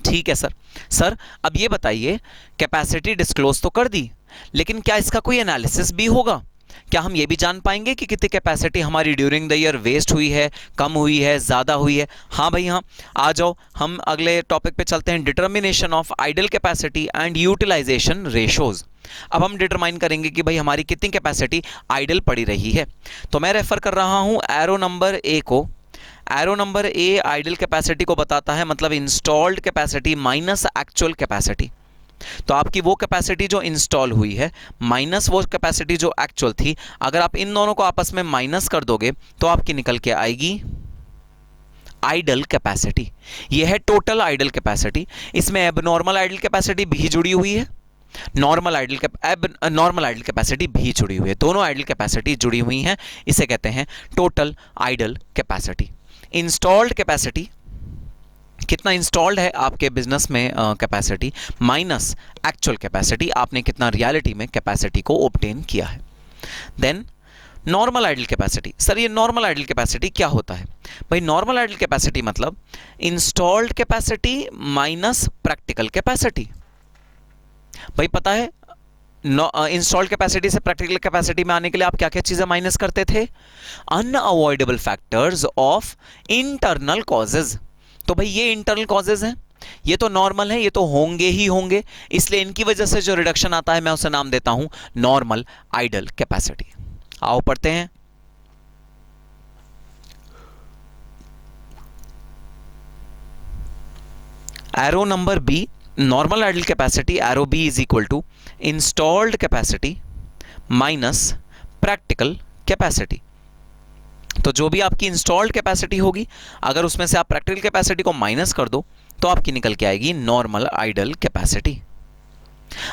ठीक है सर। सर अब ये बताइए, कैपेसिटी डिस्क्लोज तो कर दी, लेकिन क्या इसका कोई एनालिसिस भी होगा? क्या हम ये भी जान पाएंगे कि कितनी कैपेसिटी हमारी ड्यूरिंग द ईयर वेस्ट हुई है, कम हुई है, ज़्यादा हुई है? हाँ भाई हाँ। आ जाओ हम अगले टॉपिक पे चलते हैं, determination of idle capacity and utilisation ratios. अब हम डिटरमाइन करेंगे कि भाई हमारी कितनी कैपेसिटी आइडल पड़ी रही है। तो मैं रेफर कर रहा हूँ एरो नंबर ए को। Arrow number A idle capacity को बताता है, मतलब installed capacity minus actual capacity. तो आपकी वो कैपेसिटी जो इंस्टॉल हुई है माइनस वो कैपेसिटी जो एक्चुअल थी, अगर आप इन दोनों को आपस में माइनस कर दोगे तो आपकी निकल के आएगी आइडल कैपेसिटी। ये है टोटल आइडल कैपेसिटी। इसमें एबनॉर्मल आइडल कैपेसिटी भी जुड़ी हुई है, नॉर्मल आइडल कैपेसिटी भी जुड़ी हुई है, दोनों आइडल कैपेसिटी जुड़ी हुई हैं। इसे कहते हैं total idle capacity. Installed capacity, कितना इंस्टॉल्ड है आपके बिजनेस में कैपेसिटी, माइनस एक्चुअल कैपेसिटी, आपने कितना रियलिटी में कैपेसिटी को ऑब्टेन किया है। Then normal idle capacity. Sir ये नॉर्मल आइडल कैपेसिटी क्या होता है? भाई नॉर्मल आइडल कैपेसिटी मतलब installed capacity minus practical capacity. भाई पता है इंस्टॉल्ड कैपेसिटी से प्रैक्टिकल कैपेसिटी में आने के लिए आप क्या क्या चीजें माइनस करते थे? Unavoidable factors of internal causes. तो भाई ये इंटरनल कॉजेज हैं, ये तो नॉर्मल है, ये तो होंगे ही होंगे, इसलिए इनकी वजह से जो रिडक्शन आता है मैं उसे नाम देता हूं नॉर्मल आइडल कैपेसिटी। आओ पढ़ते हैं। Arrow number B, normal idle capacity, arrow B is equal to installed capacity minus practical capacity. तो जो भी आपकी इंस्टॉल्ड कैपेसिटी होगी, अगर उसमें से आप प्रैक्टिकल कैपेसिटी को माइनस कर दो तो आपकी निकल के आएगी नॉर्मल आइडल कैपेसिटी।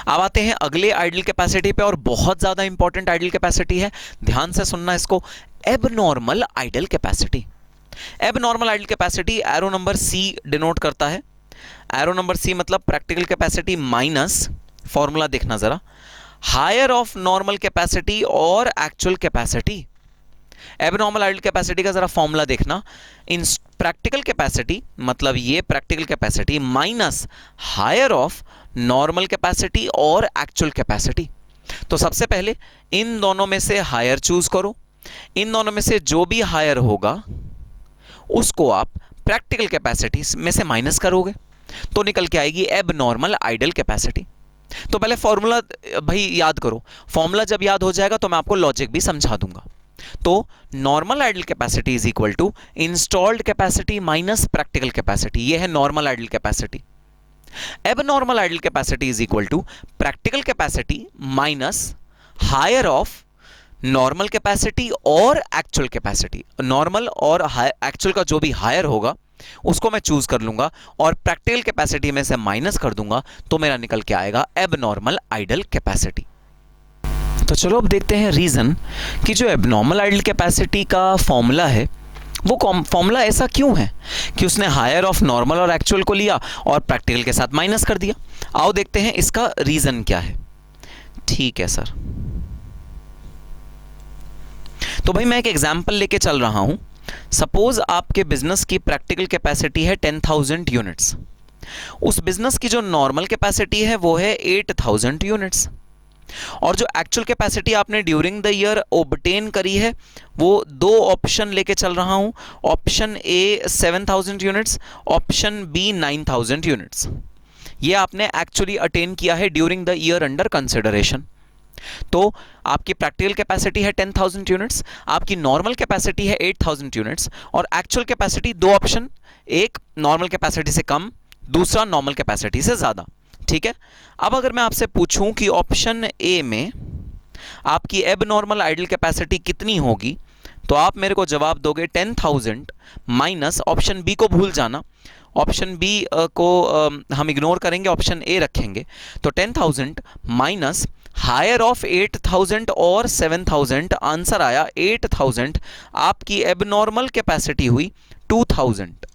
अब आते हैं अगले आइडल कैपेसिटी पे, और बहुत ज्यादा इंपॉर्टेंट आइडल कैपेसिटी है, ध्यान से सुनना इसको। Abnormal idle capacity. Abnormal idle capacity arrow number C denote करता है। एरो नंबर सी मतलब प्रैक्टिकल कैपेसिटी माइनस, फॉर्मूला देखना जरा, हायर ऑफ नॉर्मल कैपेसिटी और actual capacity. Abnormal idle capacity का जरा फॉर्मूला देखना, इन प्रैक्टिकल कैपेसिटी मतलब ये practical capacity minus higher of normal capacity और एक्चुअल कैपेसिटी। तो सबसे पहले इन दोनों में से हायर चूज करो, इन दोनों में से जो भी हायर होगा उसको आप प्रैक्टिकल कैपेसिटी में से माइनस करोगे तो निकल के आएगी एबनॉर्मल आइडल कैपेसिटी। तो पहले फॉर्मूला भाई याद करो, फॉर्मूला जब याद हो जाएगा तो मैं आपको लॉजिक भी समझा दूंगा। तो normal idle capacity is equal to installed capacity minus practical capacity, ये है normal idle capacity. Abnormal idle capacity is equal to practical capacity minus higher of normal capacity और एक्चुअल कैपेसिटी। नॉर्मल और actual का जो भी higher होगा उसको मैं चूज कर लूंगा और प्रैक्टिकल कैपेसिटी में से माइनस कर दूंगा तो मेरा निकल के आएगा एबनॉर्मल आइडल कैपेसिटी। तो चलो अब देखते हैं रीजन कि जो एबनॉर्मल आइडल कैपेसिटी का फॉर्मूला है वो फॉर्मूला ऐसा क्यों है कि उसने हायर ऑफ नॉर्मल और एक्चुअल को लिया और प्रैक्टिकल के साथ माइनस कर दिया। आओ देखते हैं इसका रीजन क्या है। ठीक है सर, तो भाई मैं एक एग्जांपल लेके चल रहा हूं। सपोज आपके बिजनेस की प्रैक्टिकल कैपेसिटी है 10,000 यूनिट्स, उस बिजनेस की जो नॉर्मल कैपेसिटी है वो है 8,000 यूनिट्स, और जो एक्चुअल कैपेसिटी आपने ड्यूरिंग द ईयर ऑब्टेन करी है वो दो ऑप्शन लेके चल रहा हूं, option A 7,000 units, option B 9,000 units. ये आपने एक्चुअली अटेन किया है during the year under consideration. तो आपकी प्रैक्टिकल कैपेसिटी है 10,000 यूनिट्स, आपकी नॉर्मल कैपेसिटी है 8,000 यूनिट्स, और एक्चुअल कैपेसिटी दो ऑप्शन, एक नॉर्मल कैपेसिटी से कम, दूसरा नॉर्मल कैपेसिटी से ज़्यादा। ठीक है, अब अगर मैं आपसे पूछूं कि ऑप्शन ए में आपकी एबनॉर्मल आइडल कैपेसिटी कितनी होगी तो आप मेरे को जवाब दोगे 10,000 माइनस, ऑप्शन बी को भूल जाना, ऑप्शन बी को हम इग्नोर करेंगे, ऑप्शन ए रखेंगे। तो 10,000 माइनस हायर ऑफ 8,000 और 7,000, आंसर आया 8,000। आपकी एबनॉर्मल कैपेसिटी हुई 2,000,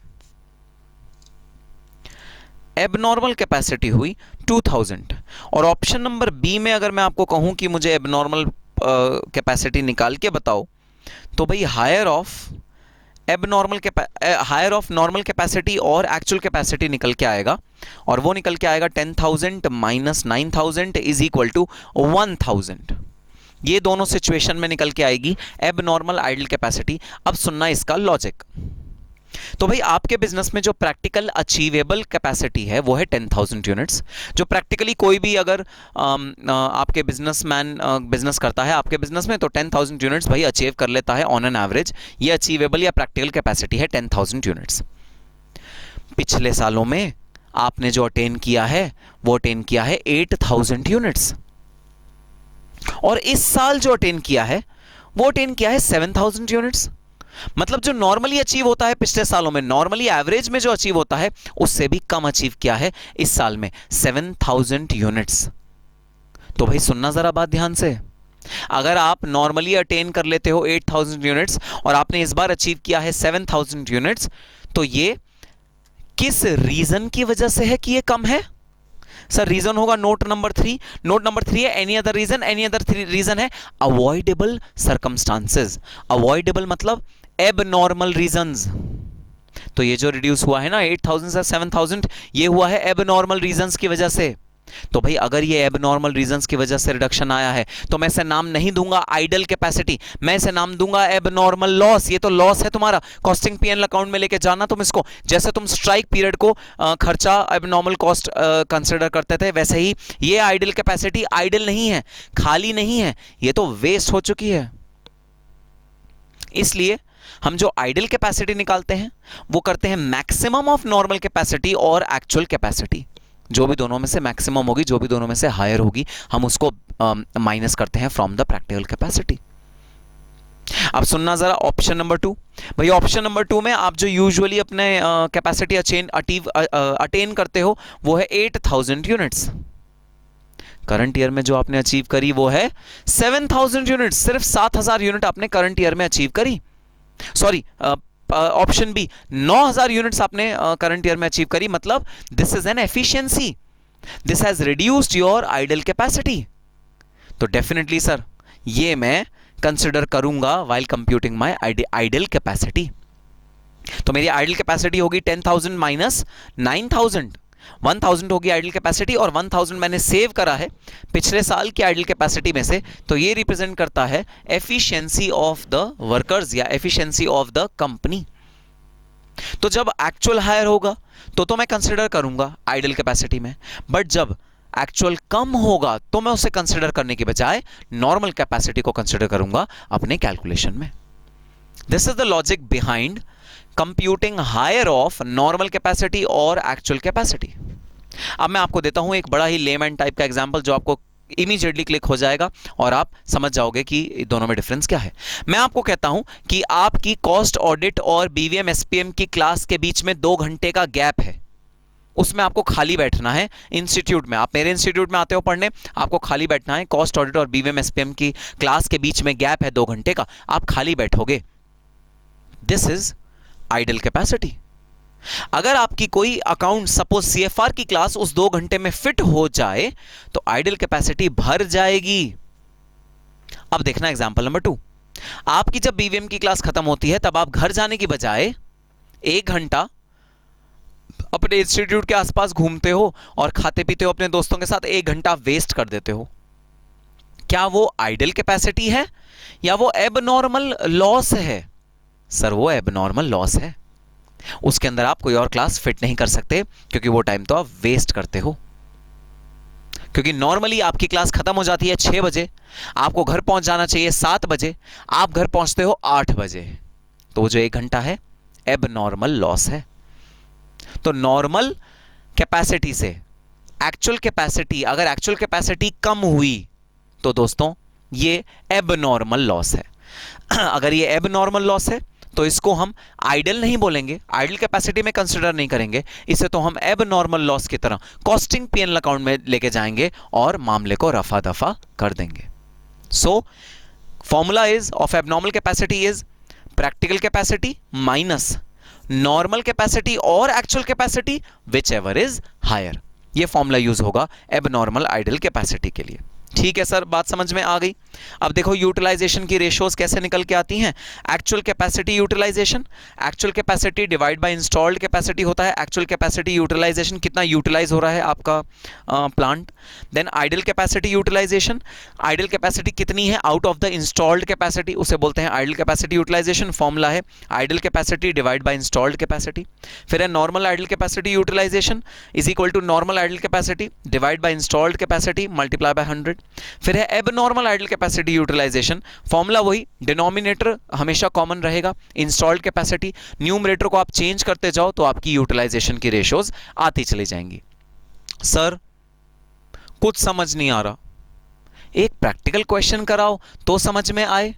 एबनॉर्मल कैपेसिटी हुई 2,000। और ऑप्शन नंबर बी में अगर मैं आपको कहूं कि मुझे एबनॉर्मल कैपेसिटी निकाल के बताओ तो भाई हायर ऑफ नॉर्मल कैपेसिटी और एक्चुअल कैपेसिटी निकल के आएगा, और वो निकल के आएगा 10,000 माइनस 9,000 इज इक्वल टू 1,000। ये दोनों सिचुएशन में निकल के आएगी एबनॉर्मल आइडल कैपेसिटी। अब सुनना इसका लॉजिक। तो भाई आपके बिजनेस में जो प्रैक्टिकल अचीवेबल कैपेसिटी है वो है 10,000 यूनिट्स। जो प्रैक्टिकली कोई भी अगर आपके बिजनेसमैन बिजनेस करता है आपके बिजनेस में तो 10,000 यूनिट्स भाई अचीव कर लेता है ऑन एन एवरेज। ये अचीवेबल या प्रैक्टिकल कैपेसिटी है 10,000 यूनिट्स। पिछले सालों में आपने जो अटेन किया है वो अटेन किया है 8,000 यूनिट्स, और इस साल जो अटेन किया है वो अटेन किया है 7,000 यूनिट्स। मतलब जो नॉर्मली अचीव होता है पिछले सालों में, नॉर्मली एवरेज में जो अचीव होता है उससे भी कम अचीव किया है इस साल में, 7000 यूनिट्स। तो भाई सुनना जरा बात ध्यान से, अगर आप नॉर्मली अटेन कर लेते हो 8000 यूनिट्स और आपने इस बार अचीव किया है 7000 यूनिट्स, तो ये किस रीजन की वजह से है कि ये कम है? सर रीजन होगा नोट नंबर 3। नोट नंबर 3 है any other reason. Any other reason है अवॉइडेबल सर्कमस्टांसेस। अवॉइडेबल मतलब एबनॉर्मल रीजंस। तो ये जो रिड्यूस हुआ है ना 8000 से 7000, ये हुआ है एबनॉर्मल रीजंस की वजह से। तो भाई अगर ये एबनॉर्मल रीजंस की वजह से रिडक्शन आया है तो मैं इसे नाम नहीं दूंगा आइडल कैपेसिटी, मैं इसे नाम दूंगा एबनॉर्मल लॉस। ये तो लॉस है तुम्हारा, कॉस्टिंग पीएनएल अकाउंट में लेके जाना तुम इसको। जैसे तुम स्ट्राइक पीरियड को खर्चा एबनॉर्मल कॉस्ट कंसिडर करते थे, वैसे ही ये आइडल कैपेसिटी आइडल नहीं है, खाली नहीं है, ये तो वेस्ट हो चुकी है। इसलिए हम जो आइडल कैपेसिटी निकालते हैं वो करते हैं मैक्सिमम ऑफ नॉर्मल कैपेसिटी और एक्चुअल कैपेसिटी, जो भी दोनों में से मैक्सिमम होगी, जो भी दोनों में से हायर होगी, हम उसको माइनस करते हैं फ्रॉम द प्रैक्टिकल कैपेसिटी। अब सुनना जरा ऑप्शन नंबर 2। भाई ऑप्शन नंबर 2 में आप जो यूजुअली अपने कैपेसिटी अटेन करते हो वो है 8000 यूनिट्स। करंट ईयर में जो आपने अचीव करी वो है 7000 यूनिट्स। सिर्फ 7000 यूनिट आपने करंट ईयर में अचीव करी। सॉरी, ऑप्शन बी 9000 यूनिट्स आपने करंट ईयर में अचीव करी। मतलब this is an efficiency, this has reduced your idle capacity. तो डेफिनेटली सर ये मैं कंसिडर करूंगा while computing my idle capacity. तो मेरी आइडल कैपेसिटी होगी 10000 माइनस 9000, 1000 होगी आइडल कैपेसिटी और 1000 मैंने सेव करा है पिछले साल की आइडल कैपेसिटी में से। तो ये रिप्रेजेंट करता है एफिशिएंसी ऑफ द वर्कर्स या एफिशिएंसी ऑफ द कंपनी। तो जब एक्चुअल हायर होगा तो मैं कंसिडर करूंगा आइडल कैपेसिटी में, बट जब एक्चुअल कम होगा तो मैं उसे कंसिडर करने के बजाय नॉर्मल कैपेसिटी को कंसिडर करूंगा अपने कैलकुलेशन में। This is the logic behind computing higher of normal capacity और एक्चुअल कैपेसिटी। अब मैं आपको देता हूं एक बड़ा ही लेमैन टाइप का एग्जांपल जो आपको इमीडिएटली क्लिक हो जाएगा और आप समझ जाओगे कि दोनों में डिफरेंस क्या है। मैं आपको कहता हूं कि आपकी कॉस्ट ऑडिट और बीवीएम एसपीएम की क्लास के बीच में 2 घंटे का गैप है, उसमें आपको खाली बैठना है इंस्टीट्यूट में। आप मेरे इंस्टीट्यूट में आते हो पढ़ने, आपको खाली बैठना है। कॉस्ट ऑडिट और बीवीएम एसपीएम की क्लास के बीच में गैप है 2 घंटे का, आप खाली बैठोगे। This is idle capacity. अगर आपकी कोई अकाउंट सपोज सीएफआर की क्लास उस 2 घंटे में फिट हो जाए तो आइडल कैपेसिटी भर जाएगी। अब देखना एग्जांपल नंबर 2। आपकी जब बीवीएम की क्लास खत्म होती है तब आप घर जाने की बजाय 1 घंटा अपने इंस्टीट्यूट के आसपास घूमते हो और खाते पीते हो अपने दोस्तों के साथ, 1 घंटा वेस्ट कर देते हो। क्या वो आइडल कैपेसिटी है या वो एबनॉर्मल लॉस है? सर वो एबनॉर्मल लॉस है, उसके अंदर आप कोई और क्लास फिट नहीं कर सकते क्योंकि वो टाइम तो आप वेस्ट करते हो। क्योंकि नॉर्मली आपकी क्लास खत्म हो जाती है 6 बजे, आपको घर पहुंच जाना चाहिए 7 बजे, आप घर पहुंचते हो 8 बजे, तो वो जो 1 घंटा है एबनॉर्मल लॉस है। तो नॉर्मल कैपेसिटी से एक्चुअल कैपेसिटी, अगर एक्चुअल कैपेसिटी कम हुई तो दोस्तों ये एबनॉर्मल लॉस है। अगर ये एबनॉर्मल लॉस है तो इसको हम आइडल नहीं बोलेंगे, आइडल कैपेसिटी में कंसिडर नहीं करेंगे, इसे तो हम एबनॉर्मल लॉस की तरह कॉस्टिंग पीएनएल अकाउंट में लेके जाएंगे और मामले को रफा दफा कर देंगे। So formula is of abnormal capacity is practical capacity minus normal capacity और actual capacity whichever is higher. ये फॉर्मूला यूज होगा एबनॉर्मल आइडल कैपेसिटी के लिए। ठीक है सर, बात समझ में आ गई। अब देखो यूटिलाइजेशन की रेशियोज कैसे निकल के आती हैं। Actual capacity utilisation, actual capacity divide by installed capacity होता है। एक्चुअल कैपेसिटी यूटिलाइजेशन, कितना यूटिलाइज हो रहा है आपका plant. Then idle capacity utilisation, idle capacity कितनी है out of the installed capacity, उसे बोलते हैं आइडल कैपेसिटी यूटिलाइजेशन। फॉर्मूला है idle capacity divide by installed capacity. फिर है normal idle capacity utilisation is equal to normal idle capacity divide by installed capacity multiply bye 100। फिर है abnormal idle capacity utilisation, formula वही, denominator हमेशा common रहेगा, installed capacity, numerator को आप change करते जाओ तो आपकी यूटिलाइजेशन की रेशियोज आती चली जाएंगी। सर कुछ समझ नहीं आ रहा, एक प्रैक्टिकल क्वेश्चन कराओ तो समझ में आए।